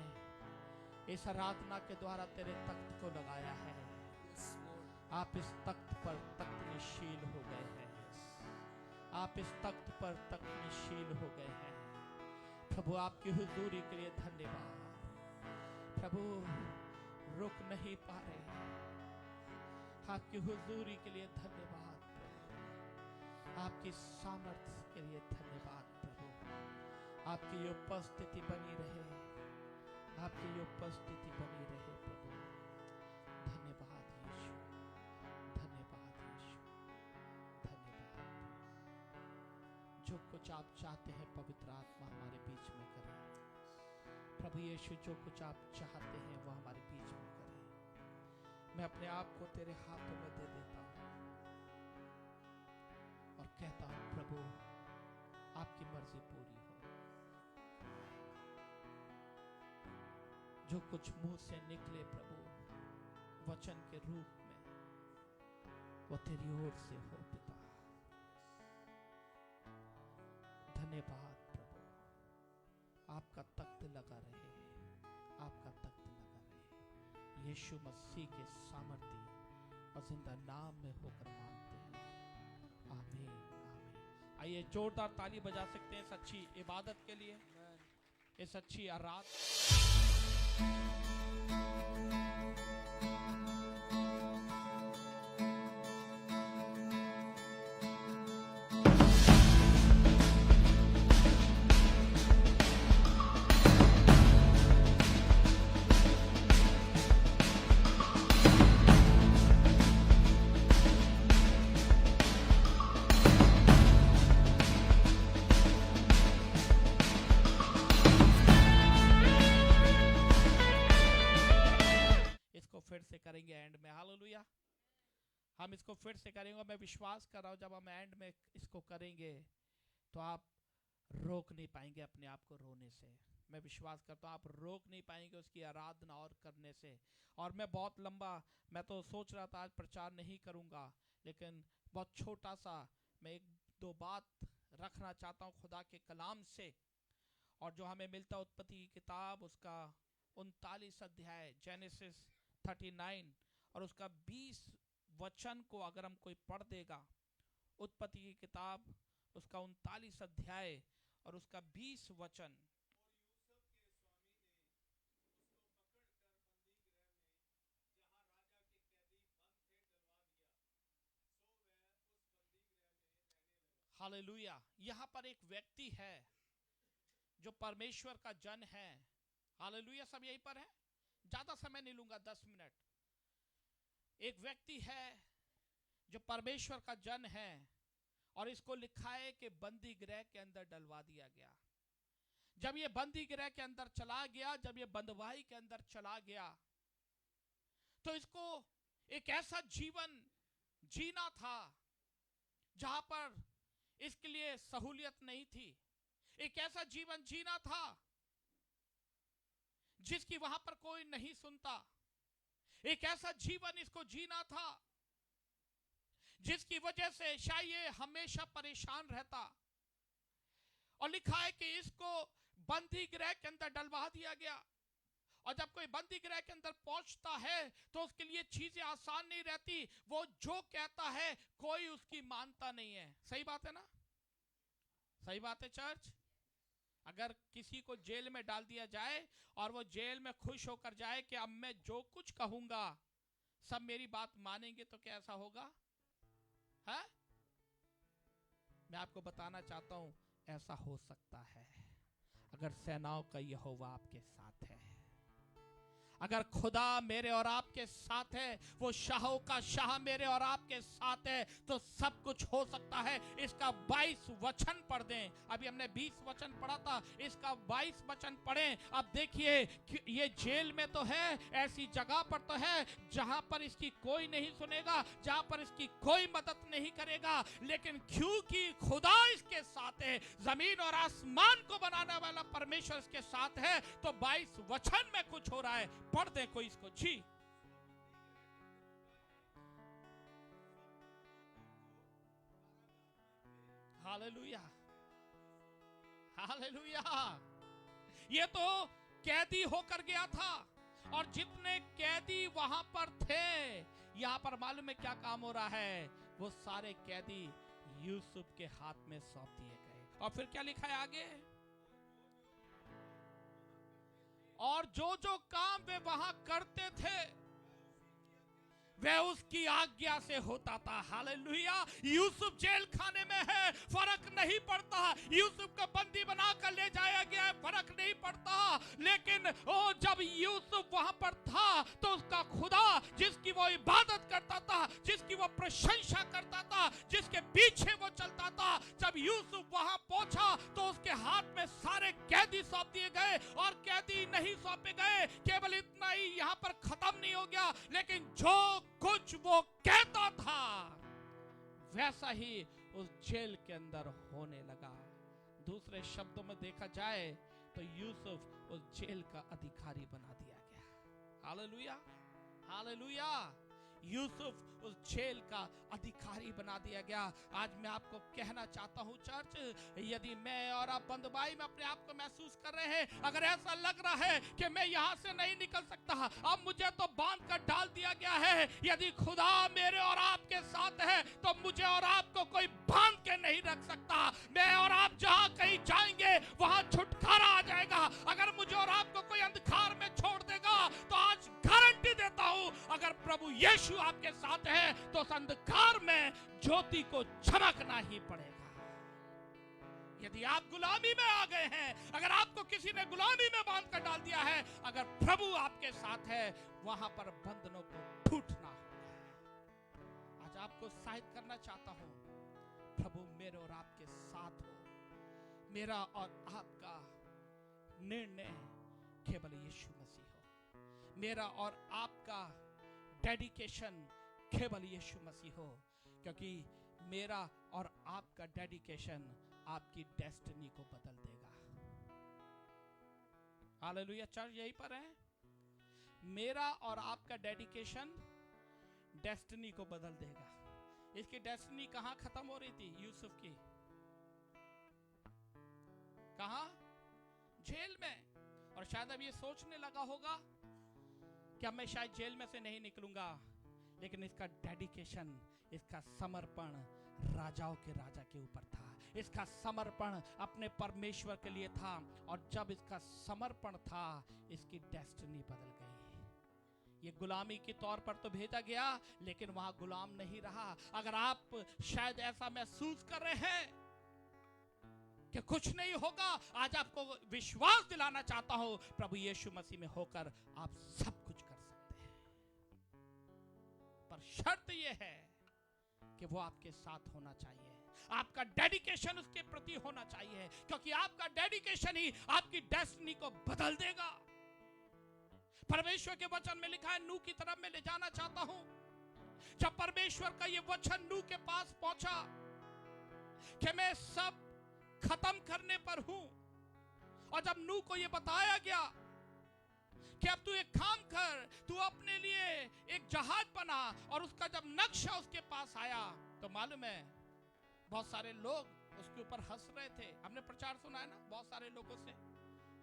इस आराधना के द्वारा तेरे तख्त को लगाया है, आप इस तख्त पर तख्तनीशील हो गए हैं, आप इस तख्त पर तख्तनीशील हो गए हैं। प्रभु आपकी हुजूरी के लिए धन्यवाद। प्रभु रुक नहीं पा रहे, आपकी हुजूरी के लिए धन्यवाद प्रभु, आपकी सामर्थ्य के लिए धन्यवाद प्रभु। आपकी उपस्थिति बनी रहे, आपकी उपस्थिति बनी रहे प्रभु। धन्यवाद यीशु, धन्यवाद यीशु, धन्यवाद। जो कुछ आप चाहते हैं पवित्र आत्मा हमारे बीच में करें प्रभु यीशु, जो कुछ आप चाहते हैं वो हमारे बीच में करें। मैं अपने आप को तेरे हाथों में दे देता हूँ और कहता हूँ प्रभु आपकी मर्जी पूरी हो। जो कुछ मुंह से निकले प्रभु वचन के रूप में, वो तेरी ओर से हो पिता। धन्यवाद प्रभु, आपका तख्त लगा रहे, आपका तख्त लगा रहे। यीशु मसीह के सामर्थी और जिंदा नाम में होकर मांगते हैं, आमीन आमीन। आइए जोरदार ताली बजा सकते हैं इस अच्छी इबादत के लिए, इस अच्छी आराधना। फिर से करेंगे एंड में, हालेलुया। हम इसको फिर से करेंगे। मैं विश्वास कर रहा हूं जब हम एंड में इसको करेंगे तो आप रोक नहीं पाएंगे अपने आप को रोने से। मैं विश्वास करता हूं आप रोक नहीं पाएंगे उसकी आराधना और करने से। और मैं बहुत लंबा, मैं तो सोच रहा था आज प्रचार नहीं करूंगा, लेकिन बहुत छोटा सा मैं एक दो बात रखना चाहता हूं खुदा के कलाम से। और जो हमें मिलता है उत्पत्ति की किताब उसका 39 अध्याय जेनेसिस 39 और उसका 20 वचन को अगर हम कोई पढ़ देगा, उत्पत्ति की किताब उसका 39 अध्याय और उसका 20 वचन। हालेलुया। यहाँ पर एक व्यक्ति है जो परमेश्वर का जन है। हालेलुया। सब यहीं पर है, ज्यादा समय नहीं लूंगा, 10 मिनट। एक व्यक्ति है जो परमेश्वर का जन है और इसको लिखा है कि बंदी गृह के अंदर डलवा दिया गया। जब ये बंदी गृह के अंदर चला गया, जब ये बंदवाई के अंदर चला गया, तो इसको एक ऐसा जीवन जीना था जहां पर इसके लिए सहूलियत नहीं थी। एक ऐसा जीवन जीना था जिसकी वहां पर कोई नहीं सुनता। एक ऐसा जीवन इसको जीना था जिसकी वजह से शायद ये हमेशा परेशान रहता। और लिखा है कि इसको बंदी गृह के अंदर डलवा दिया गया। और जब कोई बंदी गृह के अंदर पहुंचता है तो उसके लिए चीजें आसान नहीं रहती। वो जो कहता है कोई उसकी मानता नहीं है। सही बात है ना? सही बात है चर्च। अगर किसी को जेल में डाल दिया जाए और वो जेल में खुश होकर जाए कि अब मैं जो कुछ कहूंगा सब मेरी बात मानेंगे, तो क्या ऐसा होगा? है? मैं आपको बताना चाहता हूं ऐसा हो सकता है अगर सेनाओं का यहोवा आपके साथ है। अगर खुदा मेरे और आपके साथ है, वो शाहों का शाह मेरे और आपके साथ है, तो सब कुछ हो सकता है। इसका 22 वचन पढ़ दें। अभी हमने 20 वचन पढ़ा था, इसका 22 वचन पढ़ें। अब देखिए ये जेल में तो है, ऐसी जगह पर तो है जहां पर इसकी कोई नहीं सुनेगा, जहां पर इसकी कोई मदद नहीं करेगा, लेकिन क्योंकि खुदा इसके साथ है, जमीन और आसमान को बनाने वाला परमेश्वर इसके साथ है, तो 22 वचन में कुछ हो रहा है। पढ़ दे कोई इसको जी। Hallelujah, hallelujah. ये तो कैदी होकर गया था, और जितने कैदी वहां पर थे, यहां पर मालूम है क्या काम हो रहा है? वो सारे कैदी यूसुफ के हाथ में सौंप दिए गए। और फिर क्या लिखा है आगे? और जो जो काम वे वहां करते थे वह उसकी आज्ञा से होता था। हालेलुया। यूसुफ जेल खाने में है, फर्क नहीं पड़ता। यूसुफ को बंदी बनाकर ले जाया गया है, फर्क नहीं पड़ता। लेकिन ओ जब यूसुफ वहां पर था, तो उसका खुदा जिसकी वो इबादत करता था, जिसकी वो प्रशंसा करता था, जिसके पीछे वो चलता था, जब यूसुफ वहां पहुंचा तो उसके हाथ में सारे कैदी सौंप दिए गए। और कैदी नहीं सौंपे गए, केवल इतना ही यहां पर खत्म नहीं हो गया, लेकिन जो कुछ वो कहता था वैसा ही उस जेल के अंदर होने लगा। दूसरे शब्दों में देखा जाए तो यूसुफ उस जेल का अधिकारी बना दिया गया। Hallelujah, hallelujah. यूसुफ उस जेल का अधिकारी बना दिया गया। आज मैं आपको कहना चाहता हूं चर्च, यदि मैं और आप बंदबाई में अपने आप को महसूस कर रहे हैं, अगर ऐसा लग रहा है कि मैं यहां से नहीं निकल सकता, अब मुझे तो बांध कर डाल दिया गया है, यदि खुदा मेरे और आपके साथ है तो मुझे और आपको कोई बांध के नहीं रख सकता। मैं और आप जहां कहीं जाएंगे वहां छुटकारा आ जाएगा। अगर मुझे और आपको कोई अंधकार में छोड़ देगा तो आज गारंटी देता हूं, अगर प्रभु यीशु आपके साथ है तो उस अंधकार में ज्योति को चमकना ही पड़ेगा। यदि आप गुलामी में आ गए हैं, अगर आपको किसी ने गुलामी में बांध कर डाल दिया है, अगर प्रभु आपके साथ है, वहां पर बंधनों को टूटना होगा। आज आपको उत्साहित करना चाहता हूं, प्रभु मेरे और आपके साथ हो। मेरा और आपका निर्णय केवल यीशु मसीह हो। मेरा और आपका डेडिकेशन केवल यीशु मसीह हो, क्योंकि मेरा और आपका डेडिकेशन आपकी डेस्टिनी को बदल देगा। हालेलुया चर्च, यहीं पर है। मेरा और आपका डेडिकेशन डेस्टिनी को बदल देगा। इसकी डेस्टिनी कहां खत्म हो रही थी? यूसुफ की कहां? जेल में। और शायद अब ये सोचने लगा होगा कि अब मैं शायद जेल में से नहीं निकलूंगा, लेकिन इसका डेडिकेशन, इसका समर्पण राजाओं के राजा के ऊपर था। इसका समर्पण अपने परमेश्वर के लिए था, और जब इसका समर्पण था, इसकी डेस्टिनी बदल गई। ये गुलामी के तौर पर तो भेजा गया, लेकिन वहां गुलाम नहीं रहा। अगर आप शायद ऐसा महसूस कर रहे हैं कि कुछ नहीं होगा, आज आपको विश्वास दिलाना चाहता हूं, प्रभु यीशु मसीह में होकर आप सब कुछ कर सकते हैं। पर शर्त यह है कि वो आपके साथ होना चाहिए, आपका डेडिकेशन उसके प्रति होना चाहिए, क्योंकि आपका डेडिकेशन ही आपकी डेस्टिनी को बदल देगा। परमेश्वर के वचन में लिखा है, नूह की तरफ मैं ले जाना चाहता हूं। जब परमेश्वर का यह वचन नूह के पास पहुंचा कि मैं सब खत्म करने पर हूं, और जब नूह को यह बताया गया कि अब तू एक काम कर, तू अपने लिए एक जहाज बना, और उसका जब नक्शा उसके पास आया तो मालूम है बहुत सारे लोग उसके ऊपर हंस रहे थे। हमने प्रचार सुना है ना बहुत सारे लोगों से,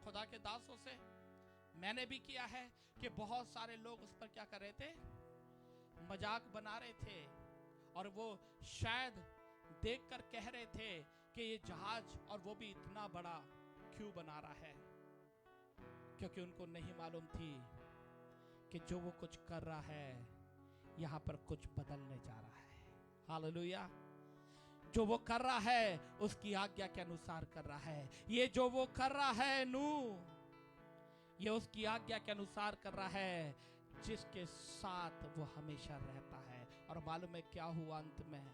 खुदा के दासों से, मैंने भी किया है, कि बहुत सारे लोग उस पर क्या कर रहे थे? मजाक बना रहे थे, और वो शायद देखकर कह रहे थे कि ये जहाज, और वो भी इतना बड़ा, क्यों बना रहा है? क्योंकि उनको नहीं मालूम थी कि जो वो कुछ कर रहा है, यहां पर कुछ बदलने जा रहा है। हालेलुया। जो वो कर रहा है उसकी आज्ञा के अनुसार कर रहा है। ये जो वो कर रहा है नूह, ये उसकी आज्ञा के अनुसार कर रहा है, जिसके साथ वो हमेशा रहता है। और मालूम है क्या हुआ अंत में?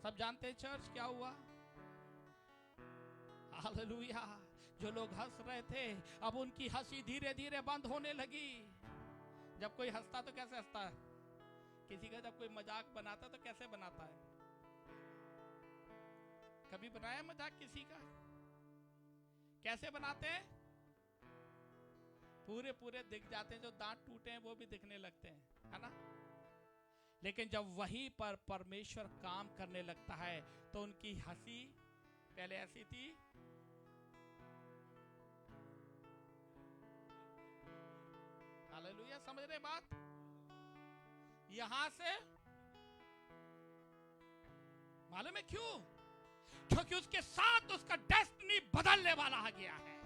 सब जानते हैं चर्च क्या हुआ? हालेलुया। जो लोग हंस रहे थे, अब उनकी हंसी धीरे धीरे बंद होने लगी। जब कोई हंसता तो कैसे हंसता है? किसी का जब कोई मजाक बनाता तो कैसे बनाता है? कभी बनाया मजाक किसी का? कैसे बनाते हैं? पूरे पूरे दिख जाते हैं, जो दांत टूटे हैं वो भी दिखने लगते हैं, है ना? लेकिन जब वहीं पर परमेश्वर काम करने लगता है तो उनकी हंसी पहले ऐसी थी, हालेलुया, समझ रहे बात? यहां से मालूम है क्यों? क्योंकि उसके साथ उसका डेस्टिनी बदलने वाला आ गया है।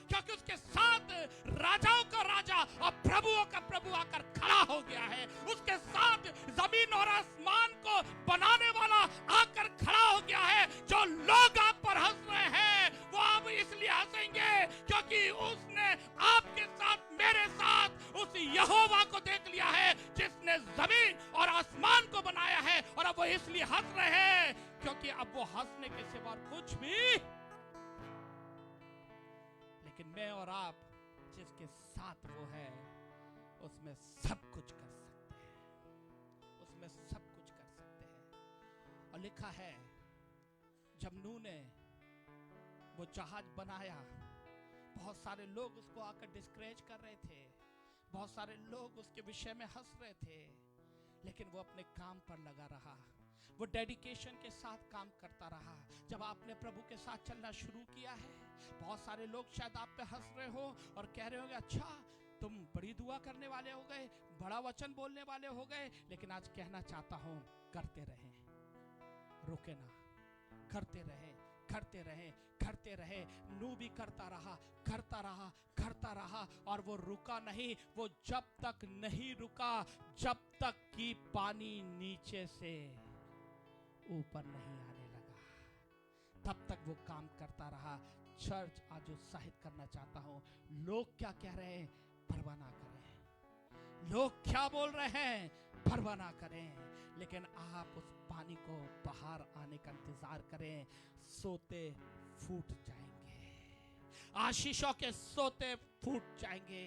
क्योंकि उसके साथ राजाओं का राजा और प्रभुओं का प्रभु आकर खड़ा हो गया है। उसके साथ जमीन और आसमान को बनाने वाला आकर खड़ा हो गया है। जो लोग आप पर हंस रहे हैं वो अब इसलिए हंसेंगे क्योंकि उसने आपके साथ, मेरे साथ उस यहोवा को देख लिया है जिसने जमीन और आसमान को बनाया है। और अब वो इसलिए हंस रहे हैं क्योंकि अब वो हंसने के सिवा कुछ भी, लेकिन मैं और आप जिसके साथ वो है उसमें सब कुछ कर सकते हैं, उसमें सब कुछ कर सकते हैं। और लिखा है जब नूह ने वो जहाज बनाया, बहुत सारे लोग उसको आकर डिस्करेज कर रहे थे, बहुत सारे लोग उसके विषय में हंस रहे थे, लेकिन वो अपने काम पर लगा रहा, वो डेडिकेशन के साथ काम करता रहा। जब आपने प्रभु के साथ चलना शुरू किया है, बहुत सारे लोग शायद आप पे हंस रहे हो और कह रहे होंगे अच्छा तुम बड़ी दुआ करने वाले हो गए, बड़ा वचन बोलने वाले हो गए। लेकिन आज कहना चाहता हूं, करते रहें, रुके ना, करते रहें, करते रहे, करते रहे। नूह भी करता रहा, करता रहा, करता रहा और वो रुका नहीं। वो जब तक नहीं रुका जब तक कि पानी नीचे से ऊपर नहीं आने लगा, तब तक वो काम करता रहा। चर्च आज उत्साहित करना चाहता हूं, लोग क्या कह रहे हैं परवाह ना करें, लोग क्या बोल रहे हैं परवाह ना करें, लेकिन आप उस पानी को बाहर आने का इंतजार करें। सोते फूट जाएंगे, आशीषों के सोते फूट जाएंगे।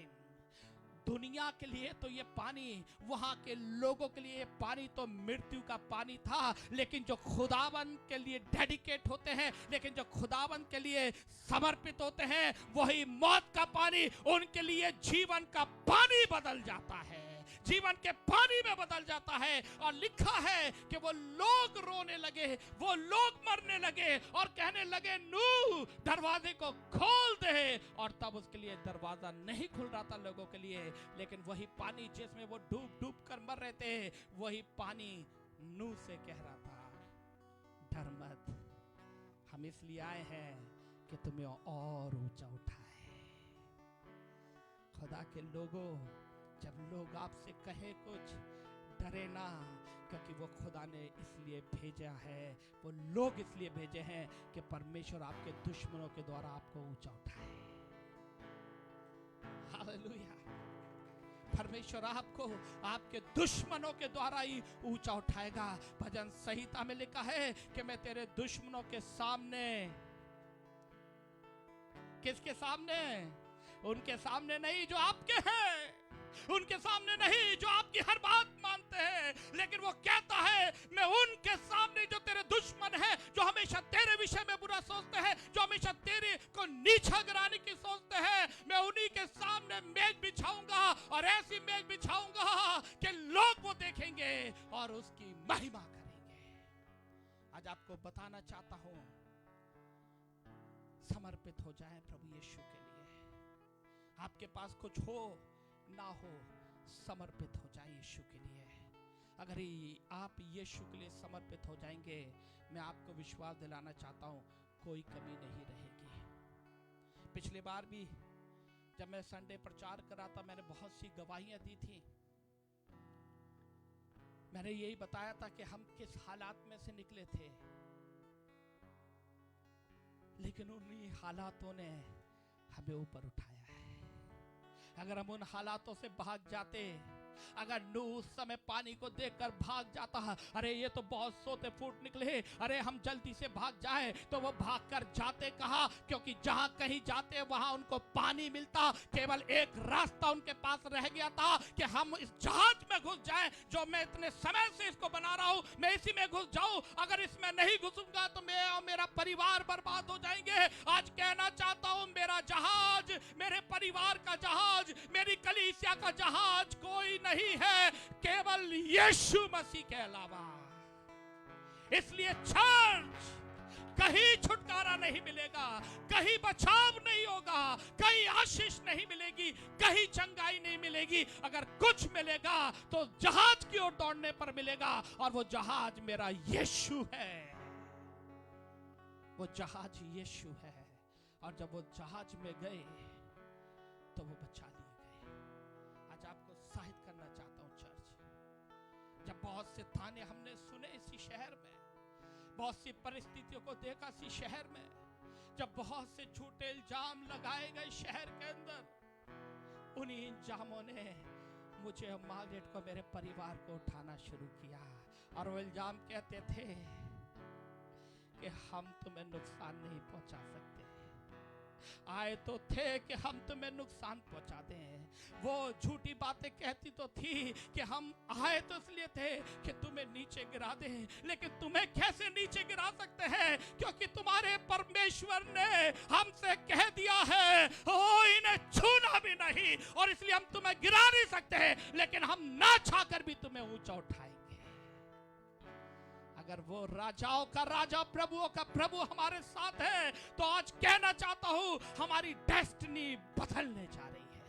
दुनिया के लिए तो ये पानी, वहां के लोगों के लिए ये पानी तो मृत्यु का पानी था, लेकिन जो खुदावन के लिए डेडिकेट होते हैं, लेकिन जो खुदावन के लिए समर्पित होते हैं, वही मौत का पानी उनके लिए जीवन का पानी बदल जाता है, जीवन के पानी में बदल जाता है। और लिखा है कि वो लोग रोने लगे, वो लोग मरने लगे और कहने लगे नूह दरवाजे को खोल दे। और तब उसके लिए दरवाजा नहीं खुल रहा था लोगों के लिए, लेकिन वही पानी जिसमें वो डूब डूब कर मर रहे थे, वही पानी नूह से कह रहा था डर मत, हम इसलिए आए हैं कि तुम्हें और ऊंचा उठाए। खुदा के लोगों, जब लोग आपसे कहे कुछ, डरे ना, क्योंकि वो खुदा ने इसलिए भेजा है, वो लोग इसलिए भेजे हैं कि परमेश्वर आपके दुश्मनों के द्वारा आपको ऊंचा उठाए। हालेलुया। परमेश्वर आपको आपके दुश्मनों के द्वारा ही ऊंचा उठाएगा। भजन संहिता में लिखा है कि मैं तेरे दुश्मनों के सामने, किसके सामने? उनके सामने नहीं जो आपके हैं, उनके सामने नहीं जो आपकी हर बात मानते हैं, लेकिन वो कहता है मैं उनके सामने जो तेरे दुश्मन हैं, जो हमेशा तेरे विषय में बुरा सोचते हैं, जो हमेशा तेरे को नीचा गिराने की सोचते हैं, मैं उन्हीं के सामने मेज बिछाऊंगा और ऐसी मेज बिछाऊंगा कि लोग वो देखेंगे और उसकी महिमा करेंगे। आज आपको बताना चाहता हूं, समर्पित हो जाएं प्रभु यीशु के लिए। आपके पास कुछ हो ना हो, समर्पित हो जाए यीशु के लिए। अगर आप यीशु के लिए समर्पित हो जाएंगे, मैं आपको विश्वास दिलाना चाहता हूं, कोई कमी नहीं रहेगी। पिछली बार भी जब मैं संडे प्रचार कर रहा था, मैंने बहुत सी गवाहियां दी थी। मैंने यही बताया था कि हम किस हालात में से निकले थे, लेकिन उन्हीं हालातों ने हमें ऊपर उठाया है। अगर हम उन हालातों से भाग जाते, अगर नूह उस समय पानी को देखकर भाग जाता, अरे ये तो बहुत सोते फूट निकले, अरे हम जल्दी से भाग जाए, तो वो भागकर जाते कहा, क्योंकि जहां कहीं जाते वहां उनको पानी मिलता। केवल एक रास्ता उनके पास रह गया था कि हम इस जहाज में घुस जाएं, जो मैं इतने समय से इसको बना रहा हूं, मैं इसी में घुस जाऊं। अगर इसमें नहीं घुसूंगा तो मैं और मेरा परिवार बर्बाद हो जाएंगे। आज कहना चाहता हूं, मेरा जहाज, मेरे परिवार का जहाज, मेरी कलीसिया का जहाज कोई नहीं है, केवल यीशु मसीह के अलावा। इसलिए चर्च, कहीं छुटकारा नहीं मिलेगा, कहीं बचाव नहीं होगा, कहीं आशीष नहीं मिलेगी, कहीं चंगाई नहीं मिलेगी। अगर कुछ मिलेगा तो जहाज की ओर दौड़ने पर मिलेगा, और वो जहाज मेरा यीशु है। वो जहाज यीशु है। और जब वो जहाज में गए तो वो बचा लिए गए। आज आपको उत्साहित करना चाहता हूं चर्च, जब बहुत से ताने हमने सुने इसी शहर में, बहुत सी परिस्थितियों को देखा इसी शहर में, जब बहुत से झूठे इल्जाम लगाए गए शहर के अंदर, उन्हीं इल्जामों ने मुझे और मार्गरेट को, मेरे परिवार को उठाना शुरू किया। और वो इल्जाम कहते थे कि हम तुम्हें नुकसान नहीं पहुंचा सकते, आए तो थे कि हम तुम्हें नुकसान पहुंचा दें। वो झूठी बातें कहती तो थी कि हम आए तो इसलिए थे कि तुम्हें नीचे गिरा दें, लेकिन तुम्हें कैसे नीचे गिरा सकते हैं, क्योंकि तुम्हारे परमेश्वर ने हमसे कह दिया है, ओ इन्हें छूना भी नहीं, और इसलिए हम तुम्हें गिरा नहीं सकते हैं, लेकिन हम ना चाहकर भी तुम्हें ऊंचा उठाएंगे। अगर वो राजाओं का राजा, प्रभुओं का प्रभु हमारे साथ है, तो आज कहना चाहता हूं, हमारी डेस्टिनी बदलने जा रही है,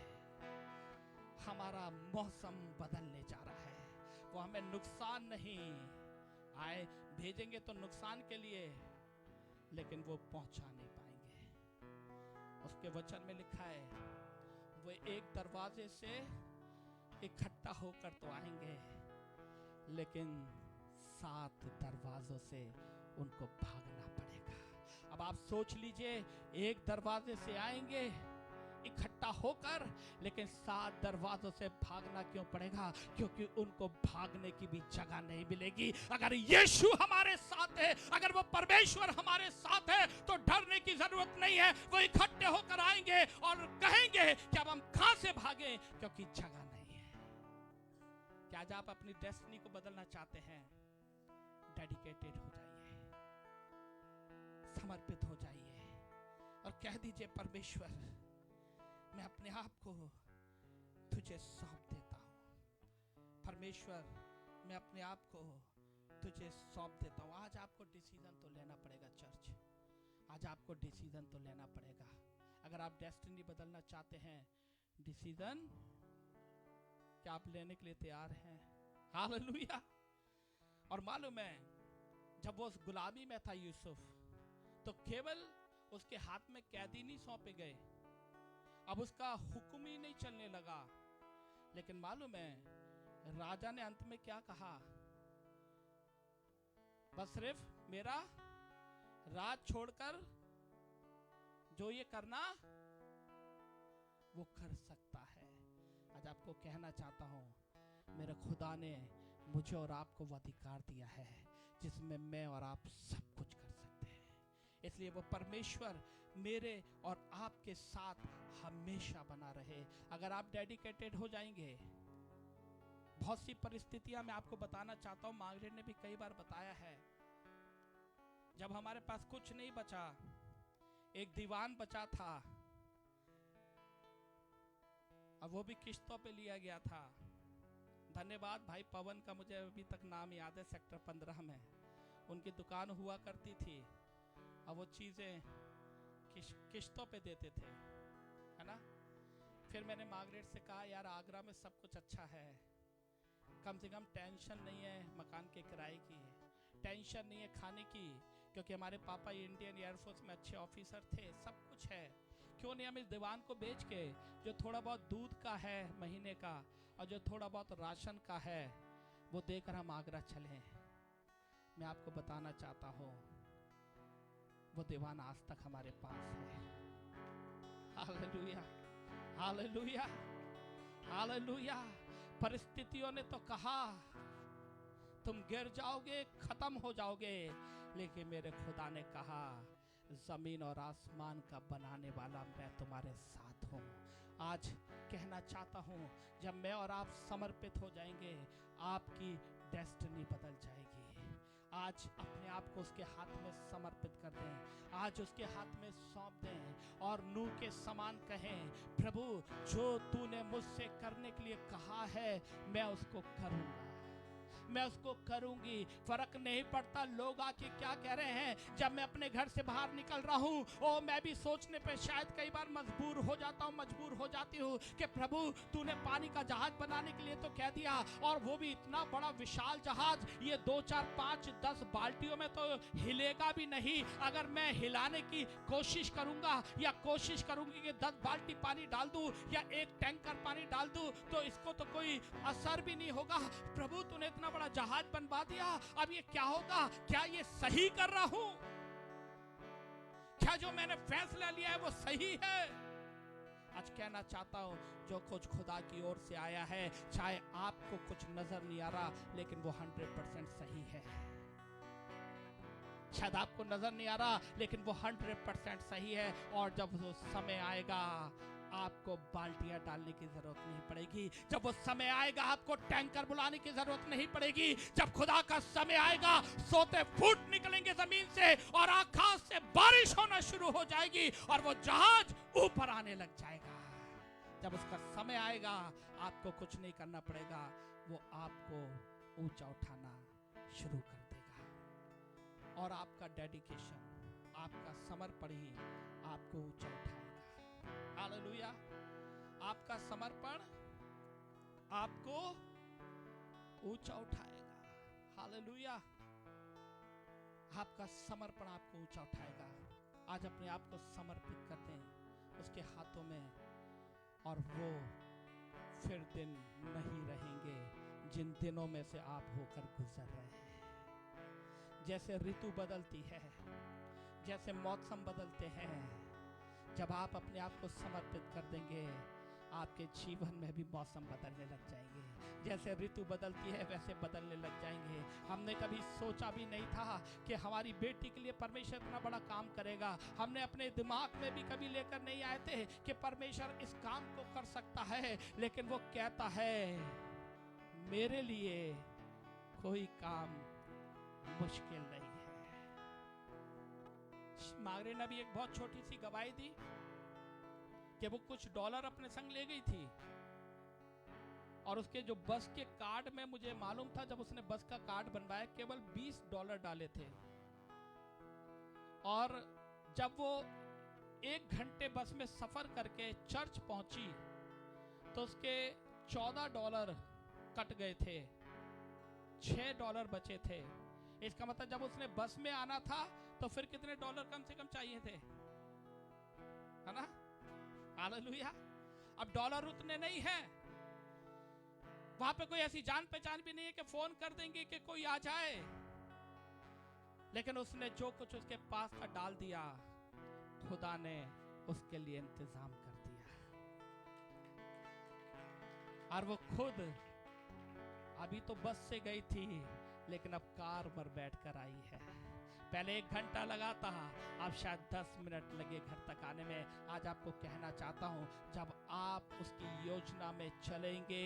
हमारा मौसम बदलने जा रहा है। वो हमें नुकसान नहीं आए भेजेंगे तो नुकसान के लिए, लेकिन वो पहुंचा नहीं पाएंगे। उसके वचन में लिखा है, वो एक दरवाजे से इकट्ठा होकर तो आएंगे, लेकिन 7 दरवाजों से उनको भागना पड़ेगा। अब आप सोच लीजिए, एक दरवाजे से आएंगे इकट्ठा होकर, लेकिन 7 दरवाजों से भागना क्यों पड़ेगा? क्योंकि उनको भागने की भी जगह नहीं मिलेगी। अगर यीशु हमारे साथ है, अगर वो परमेश्वर हमारे साथ है, तो डरने की जरूरत नहीं है। वो इकट्ठे होकर आएंगे और कहेंगे कि अब हम कहां से भागें, क्योंकि जगह नहीं है। क्या आज आप अपनी डेस्टिनी को बदलना चाहते हैं? डेडिकेटेड हो जाइए, समर्पित हो जाइए और कह दीजिए, परमेश्वर मैं अपने आप को तुझे सौंप देता हूं। परमेश्वर मैं अपने आप को तुझे सौंप देता हूं। आज आपको डिसीजन तो लेना पड़ेगा चर्च, आज आपको डिसीजन तो लेना पड़ेगा। अगर आप डेस्टिनी बदलना चाहते हैं, डिसीजन क्या आप लेने के लिए तैयार हैं? हालेलुया। और मालूम है, जब वो उस गुलामी में था यूसुफ, तो केवल उसके हाथ में कैदी नहीं सौंपे गए, अब उसका हुक्म ही नहीं चलने लगा। लेकिन मालूम है, राजा ने अंत में क्या कहा? बस सिर्फ मेरा राज छोड़कर जो ये करना वो कर सकता है। आज आपको कहना चाहता हूं, मेरे खुदा ने मुझे और आपको वो अधिकार दिया है जिसमें मैं और आप सब कुछ कर सकते हैं। इसलिए वो परमेश्वर मेरे और आपके साथ हमेशा बना रहे। अगर आप डेडिकेटेड हो जाएंगे, बहुत सी परिस्थितियां मैं आपको बताना चाहता हूं, मार्गरेट ने भी कई बार बताया है, जब हमारे पास कुछ नहीं बचा, एक दीवान बचा था, अब वो भी किश्तों पे लिया गया था। धन्यवाद भाई पवन का, मुझे अभी तक नाम याद है, सेक्टर 15 में उनकी दुकान हुआ करती थी। अब वो चीज़ें किश्तों पे देते थे, है ना। फिर मैंने मार्गरेट से कहा, यार आगरा में सब कुछ अच्छा है, कम से कम टेंशन नहीं है मकान के किराए की, टेंशन नहीं है खाने की, क्योंकि हमारे पापा इंडियन एयरफोर्स में अच्छे ऑफिसर थे, सब कुछ है। क्यों नहीं हम इस दीवान को बेच के जो थोड़ा बहुत दूध का है महीने का और जो थोड़ा बहुत राशन का है वो देकर हम आगरा चलें। मैं आपको बताना चाहता हूँ, वो दीवान आज तक हमारे पास है। Hallelujah, hallelujah. हालेलुया। परिस्थितियों ने तो कहा तुम गिर जाओगे, खत्म हो जाओगे, लेकिन मेरे खुदा ने कहा जमीन और आसमान का बनाने वाला मैं तुम्हारे साथ हूँ। आज कहना चाहता हूँ, जब मैं और आप समर्पित हो जाएंगे, आपकी डेस्टिनी बदल जाएगी। आज अपने आप को उसके हाथ में समर्पित कर दें, आज उसके हाथ में सौंप दें और नूह के समान कहें, प्रभु जो तूने मुझसे करने के लिए कहा है मैं उसको करूँगा, मैं उसको करूंगी। फर्क नहीं पड़ता लोग आके क्या कह रहे हैं। जब मैं अपने घर से बाहर निकल रहा हूँ, ओ मैं भी सोचने पे शायद कई बार मजबूर हो जाता हूँ, मजबूर हो जाती हूँ कि प्रभु तूने पानी का जहाज बनाने के लिए तो कह दिया, और वो भी इतना बड़ा विशाल जहाज, ये 2 4 5 10 बाल्टियों में तो हिलेगा भी नहीं। अगर मैं हिलाने की कोशिश करूंगा या कोशिश करूंगी कि 10 बाल्टी पानी डाल दूं या 1 टैंकर पानी डाल दूं, तो इसको तो कोई असर भी नहीं होगा। प्रभु तूने इतना बड़ा जहाज बनवा दिया, अब ये क्या होगा? क्या ये सही कर रहा हूं? क्या जो मैंने फैसला लिया है वो सही है? आज कहना चाहता हूं, जो कुछ खुदा की ओर से आया है, चाहे आपको कुछ नजर नहीं आ रहा, लेकिन वो 100% सही है। शायद आपको नजर नहीं आ रहा, लेकिन वो 100% सही है। और जब वो समय आएगा, आपको बाल्टियां डालने की जरूरत नहीं पड़ेगी। जब वो समय आएगा, आपको टैंकर बुलाने की जरूरत नहीं पड़ेगी। जब खुदा का समय आएगा, सोते फूट निकलेंगे जमीन से और आकाश से बारिश होना शुरू हो जाएगी और वो जहाज ऊपर आने लग जाएगा। जब उसका समय आएगा, आपको कुछ नहीं करना पड़ेगा, वो आपको ऊंचा उठाना शुरू कर देगा। और आपका डेडिकेशन, आपका समर्पण ही आपको ऊंचा उठाएगा। हालेलुया। आपका समर्पण आपको ऊंचा उठाएगा। हालेलुया। आपका समर्पण आपको ऊंचा उठाएगा। आज अपने आप को समर्पित कर दें उसके हाथों में, और वो फिर दिन नहीं रहेंगे जिन दिनों में से आप होकर गुजर रहे हैं। जैसे ऋतु बदलती है, जैसे मौसम बदलते हैं, जब आप अपने आप को समर्पित कर देंगे, आपके जीवन में भी मौसम बदलने लग जाएंगे। जैसे ऋतु बदलती है वैसे बदलने लग जाएंगे। हमने कभी सोचा भी नहीं था कि हमारी बेटी के लिए परमेश्वर इतना बड़ा काम करेगा। हमने अपने दिमाग में भी कभी लेकर नहीं आए थे कि परमेश्वर इस काम को कर सकता है, लेकिन वो कहता है मेरे लिए कोई काम मुश्किल नहीं है। मागरे ने भी एक बहुत छोटी सी गवाही दी कि वो कुछ डॉलर अपने संग ले गई थी, और उसके जो बस के कार्ड में मुझे मालूम था, जब उसने बस का कार्ड बनवाया केवल $20 डाले थे, और जब वो 1 घंटे बस में सफर करके चर्च पहुंची तो उसके $14 कट गए थे, $6 बचे थे। इसका मतलब जब उसने बस में आना था तो फिर कितने डॉलर कम से कम चाहिए थे, है ना? हालेलुया। अब डॉलर उतने नहीं है, वहां पे कोई ऐसी जान पहचान भी नहीं है कि फोन कर देंगे कि कोई आ जाए, लेकिन उसने जो कुछ उसके पास था डाल दिया। खुदा ने उसके लिए इंतजाम कर दिया, और वो खुद अभी तो बस से गई थी, लेकिन अब कार पर बैठकर आई है। पहले 1 घंटा लगा था, अब शायद 10 मिनट लगे घर तक आने में। आज आपको कहना चाहता हूं, जब आप उसकी योजना में चलेंगे,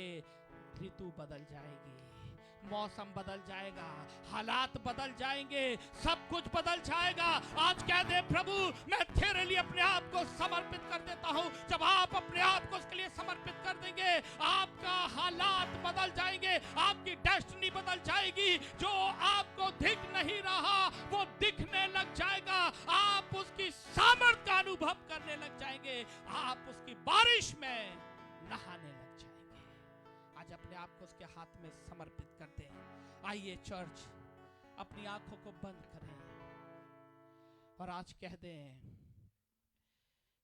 ऋतु बदल जाएगी, मौसम बदल जाएगा, हालात बदल जाएंगे, सब कुछ बदल जाएगा। आज कह दे प्रभु मैं तेरे लिए अपने आप को समर्पित कर देता हूं। जब आप अपने आप को उसके लिए समर्पित कर देंगे, आपका हालात बदल जाएंगे, आपकी डेस्टिनी बदल जाएगी। जो आपको दिख नहीं रहा वो दिखने लग जाएगा, आप उसकी सामर्थ का अनुभव करने लग जाएंगे, आप उसकी बारिश में नहाने लग जाएंगे। आज अपने आप को उसके हाथ में समर्पित कर दें। आइए चर्च, अपनी आंखों को बंद करें और आज कह दें,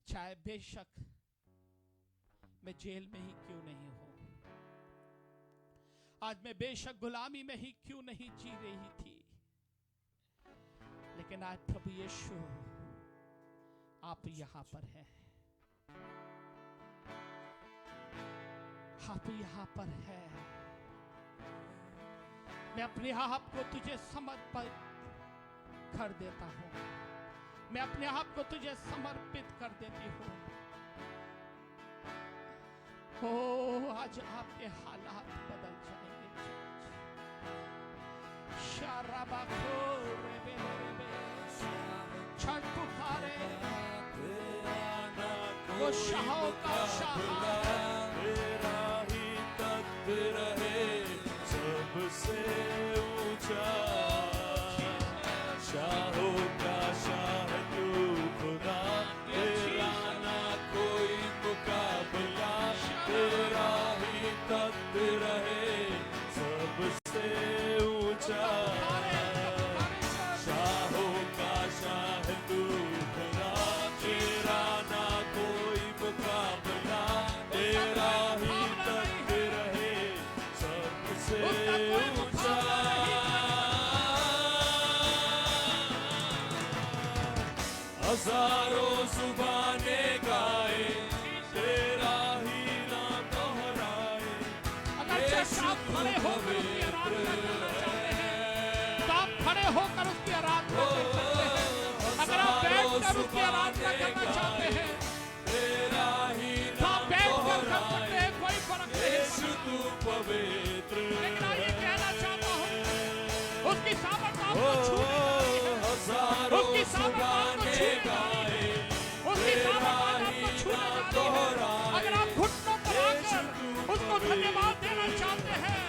चाहे बेशक मैं जेल में ही क्यों नहीं हूं, आज मैं बेशक गुलामी में ही क्यों नहीं जी रही थी, लेकिन आज प्रभु यीशु आप यहां पर हैं। आप यहाँ पर है। मैं अपने आप को तुझे समर्पित कर देता हूँ, मैं अपने आप को तुझे समर्पित कर देती हूँ। ओ आज आपके हालात बदल जाएंगे। छठ पुकारे, वो शाहों का शाह, तेरा ही तख्त रहे सबसे ऊंचा। शाहों का शाह तू खुदा, तेरा ना कोई मुकाबला। तेरा ही तख्त रहे सबसे ऊंचा। शाहों का शाह तू खुदा, तेरा ना कोई मुकाबला। तेरा ही तख्त रहे सबसे ऊंचा। हजारों जुबाने गाए, तेरा ही नाम दोहराए। अगर आप खड़े होकर उसकी आराधना करना चाहते हैं तो आप खड़े होकर उसकी आराधना कर सकते हैं। अगर आप बैठकर उसकी आराधना करना चाहते हैं तेरा ही तो आप बैठकर कर सकते हैं, कोई फर्क नहीं यीशु तू पवित्र। लेकिन मैं ये कहना चाहता हूँ उसकी सामर्थ आपको छूने वाली है। हजारों उसकी सामर्थ आपको जुबाने छूने वाली है। उसकी सामर्थ आपको छूने वाली है। अगर आप घुटनों पर आकर उसको धन्यवाद देना चाहते हैं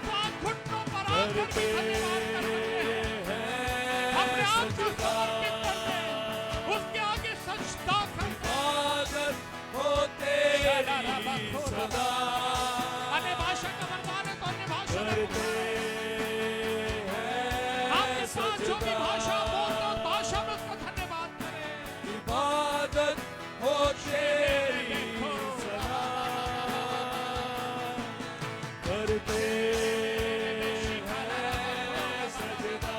तो आप घुटनों पर आकर भी धन्यवाद कर सकते हैं। अपने आप को समर्पित कर दें, उसके आगे सजदा कर दें। आदत हो तेरी सदा। अन्य भाषा का वरदान है तो अन्य भाषा में करते आपके साथ जो भी भाषा बोलते हो उस भाषा में उसका धन्यवाद करें। इबादत हो तेरी सदा। करते हैं सजदा।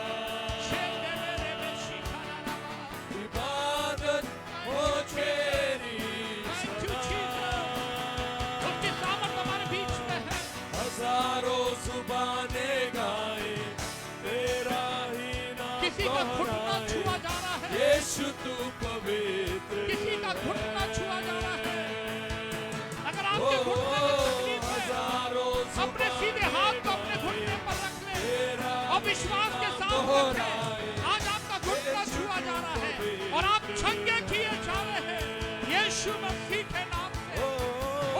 इबादत हो तेरी सदा। उसकी सामर्थ हमारे बीच में है। हजारों जुबाने गाए, तेरा ही नाम किसी का घुटना दोहराए। छुआ जा रहा है, यीशु तू पवित्र। किसी का घुटना छुआ जा रहा है। अगर आपके घुटने में तकलीफ है हजारों अपने सीधे हाथ को अपने घुटने पर रख लें और विश्वास के साथ रखें। आज आपका घुटना छुआ जा रहा है और आप छंगे किए जा रहे हैं यीशु मसीह के नाम से।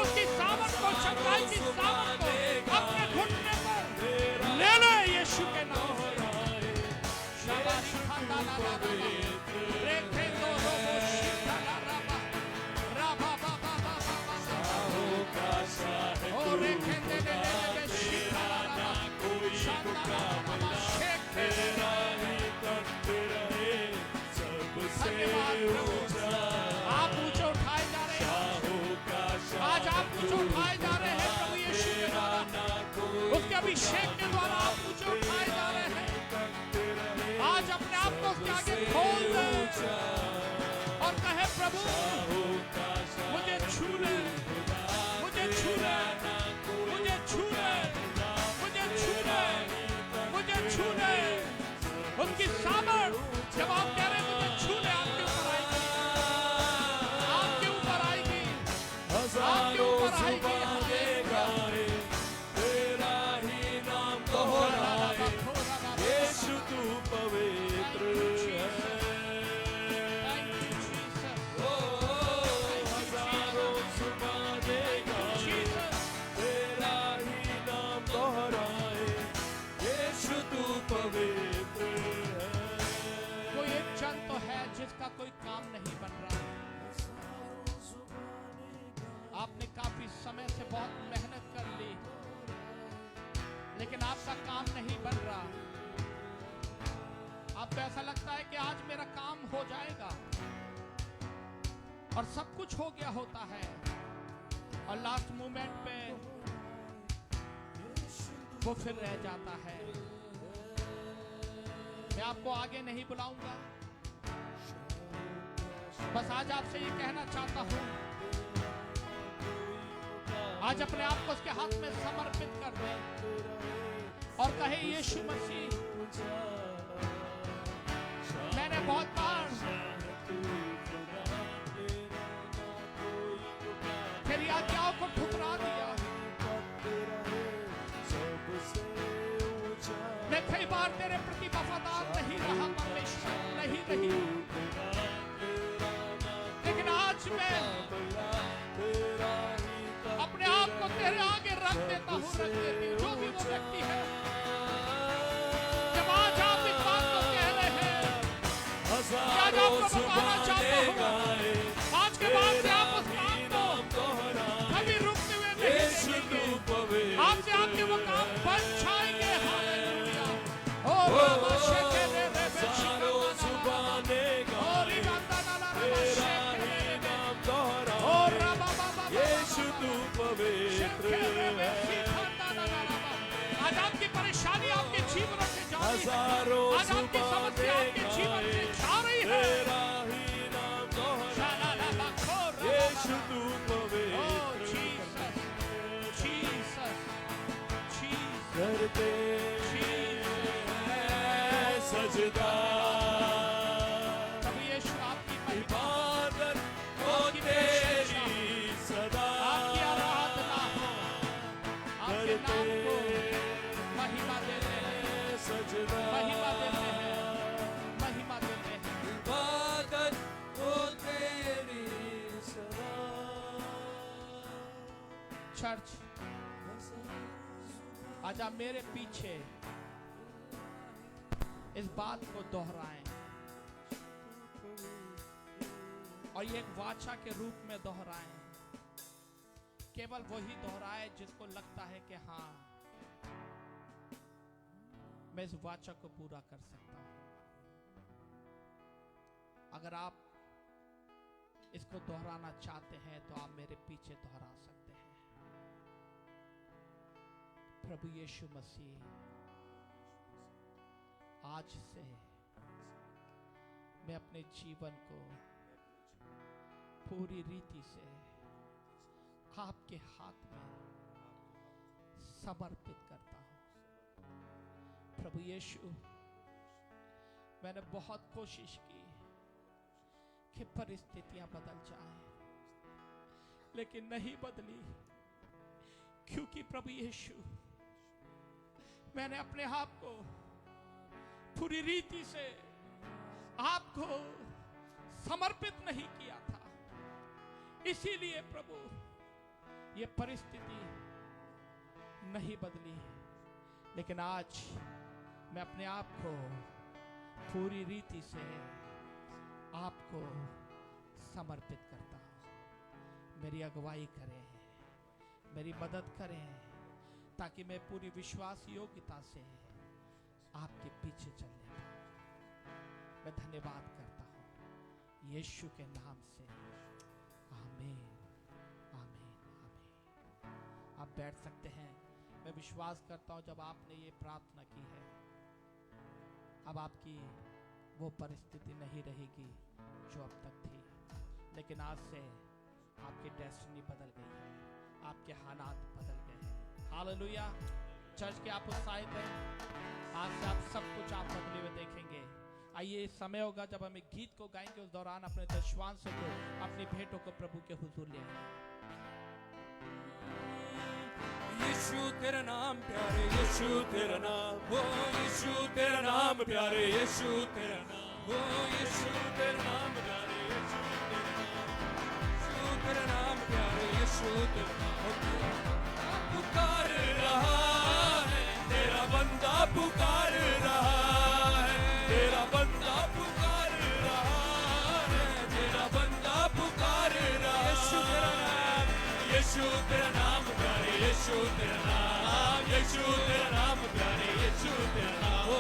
उसकी सामर्थ को, चंगाई की सामर्थ को अपने घुटने पर ले ले यीशु के नाम से। शाबाश खाना ला ला ला रेखे दो रोबो शिखा ला राबा राबा बाबा बाबा शाहों का शाह ओ तू रेखे दे दे खुदा, दे दे शिखा ला तेरा ना राबा कोई शाना ला राबा मुकाबला। शेख दे दे तेरा ही तख्त रहे सबसे धन्यवाद प्रभु। ऊंचा। आप ऊंचे उठाए जा रहे हैं। शाहों का शाह आज आप ऊंचे उठाए जा रहे हैं प्रभु यीशु के द्वारा। ना कोई उसके अभिषेक के द्वारा आप ऊंचे उठाए जा रहे हैं। आज अपने आप को उसके आगे खोल दें और कहे प्रभु मुझे छू ले, मुझे छू ले, मुझे छू ले, मुझे छू ले, मुझे छू ले। उनकी सामर्थ जब आप कह रहे हैं मुझे छू ले, आपके ऊपर आएगी, आपके ऊपर आएगी, आपके ऊपर आएगी। गाए, तेरा ही नाम दोहराए। यीशु तू पवित्र है। ओ हजारों जुबाने गाए, तेरा ही नाम दोहराए। यीशु तू पवित्र है। कोई एक जन तो है जिसका कोई काम नहीं बन रहा। आपने काफी समय से बहुत मेहनत कर ली लेकिन आपका काम नहीं बन रहा। आपको ऐसा लगता है कि आज मेरा काम हो जाएगा और सब कुछ हो गया होता है और लास्ट मोमेंट पे वो फिर रह जाता है। मैं आपको आगे नहीं बुलाऊंगा, बस आज आपसे ये कहना चाहता हूं आज अपने आप को उसके हाथ में समर्पित कर दे और कहे यीशु मसीह, मैंने बहुत बार तेरी आज्ञाओं को ठुकरा दिया, मैं कई बार तेरे प्रति वफादार नहीं रहा परमेश्वर, नहीं रही, लेकिन आज मैं अपने आप को तेरे आगे रख देता हूँ, रख देती हूँ। जो भी वो व्यक्ति है, जब आज आप इस बात को कह रहे हैं, आज आपको बताना चाहता हूँ, आज के बाद से आप उस काम को कभी रुकते हुए नहीं देखेंगे, आपसे आपके वो काम बन जाएंगे। हालेलुया। ओ रामा शेकेरे रे बेशिकाना ओ रिबांदा ना ना रामा शेकेरे रे ओ रामा बाबा यीशु तू पवित्र है। आज आपकी परेशानी आपके जीवन से जा रही है, आज आपकी समस्या आपके जीवन से जा रही है। यीशु तू पवित्र करते सजदा, प्रभु यीशु आपकी इबादत हो तेरी सदा, आपकी आराधना हो, आपके नाम को महिमा देते हैं, सजदा महिमा देते हैं, महिमा देते हैं। इबादत हो तेरी सदा। चर्च, आज आप मेरे पीछे इस बात को दोहराएं और ये एक वाचा के रूप में दोहराएं। केवल वही दोहराए जिसको लगता है कि हाँ, मैं इस वाचा को पूरा कर सकता हूं। अगर आप इसको दोहराना चाहते हैं तो आप मेरे पीछे दोहरा सकते हैं। प्रभु यीशु मसीह, आज से मैं अपने जीवन को पूरी रीति से आपके हाथ में समर्पित करता हूं। प्रभु यीशु, मैंने बहुत कोशिश की कि परिस्थितियां बदल जाएं, लेकिन नहीं बदली, क्योंकि प्रभु यीशु, मैंने अपने आप को पूरी रीति से आपको समर्पित नहीं किया था। इसीलिए प्रभु, ये परिस्थिति नहीं बदली, लेकिन आज मैं अपने आप को पूरी रीति से आपको समर्पित करता हूं। मेरी अगुवाई करें, मेरी मदद करें, ताकि मैं पूरी विश्वास योग्यता से आपके पीछे चलने पाऊं। मैं धन्यवाद करता हूं यीशु के नाम से। आमीन, आमीन, आमीन। आप बैठ सकते हैं। मैं विश्वास करता हूं जब आपने ये प्रार्थना की है, अब आपकी वो परिस्थिति नहीं रहेगी जो अब तक थी, लेकिन आज से आपकी डेस्टिनी बदल गई है, आपके हालात बदल गए हैं। हालेलुया। चर्च के आप उत्साहित हैं? आज से आप सब कुछ आप बदले हुए देखेंगे। आइए, समय होगा जब हम एक गीत को गाएंगे, उस दौरान अपने दशवांशों को, अपनी भेंटों को प्रभु के हुजूर ले आएंगे। यीशु तेरा नाम प्यारे, यीशु तेरा नाम, ओ यीशु तेरा नाम प्यारे, यीशु तेरा नाम, ओ यीशु तेरा नाम प्यारे, यीशु तेरा नाम प्यारे, यीशु तेरा नाम। पुकार रहा है तेरा बंदा, पुकार रहा है तेरा बंदा, पुकार रहा है तेरा बंदा, पुकार रहा है। यीशु तेरा नाम, यीशु तेरा नाम प्यारे, यीशु तेरा नाम, यीशु तेरा नाम प्यारे, यीशु तेरा नाम, ओ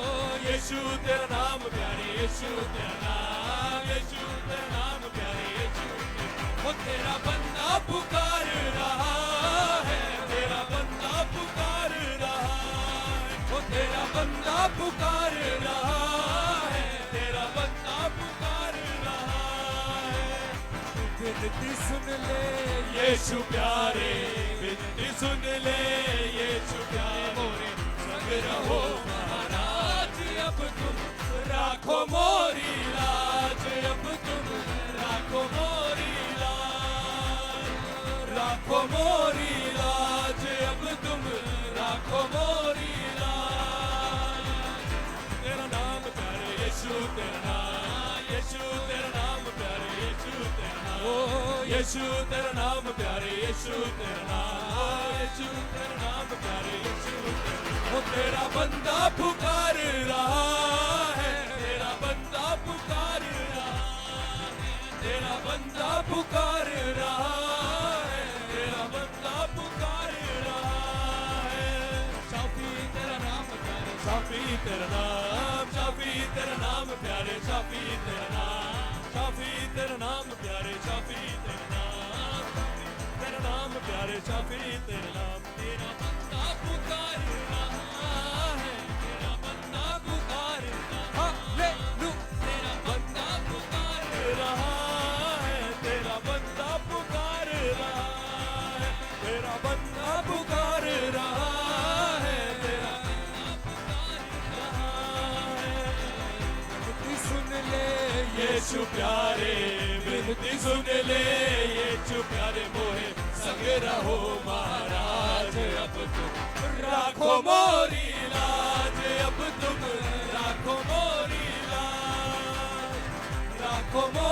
यीशु तेरा नाम प्यारे, यीशु तेरा नाम, यीशु तेरा नाम प्यारे, यीशु तेरा, ओ तेरा बंदा पुकार रहा है तेरा बंदा पुकार रहा है, ओ तेरा बंदा पुकार रहा है तेरा बंदा पुकार रहा है। विनती सुन ले यीशु प्यारे, विनती सुन ले यीशु प्यारे मोरे संग रहो महाराज अब तुम राखो मोरी लाज अब तुम राखो मोरी लाज राखो मोरी लाज अब तुम राखो मोरी लाज तेरा नाम प्यारे यीशु तेरा नाम यीशु तेरा नाम प्यारे यीशु तेरा नाम ओ यीशु तेरा नाम प्यारे यीशु तेरा नाम यीशु तेरा नाम प्यारे यीशु ओ तेरा बंदा पुकार रहा है तेरा बंदा पुकार रहा है तेरा बंदा पुकार रहा है तेरा बंदा पुकार रहा है शाफी तेरा नाम प्यारे शाफी तेरा नाम शाफी तेरा नाम प्यारे शाफी तेरा नाम प्यारे शाफी तेरा नाम प्यारे शाफी तेरा नाम तेरा बंदा पुकार रहा है तेरा बंदा पुकार हालेलुया तेरा बंदा पुकार रहा है तेरा बंदा पुकार रहा है तेरा बंदा पुकार रहा है तेरा बंदा पुकार रहा है विनती सुन ले यीशु प्यारे विनती सुन ले यीशु प्यारे मोहे संग रहो महाराज अब तुम राखो मोरी लाज अब तुम राखो मोरी लाज राखो मोरी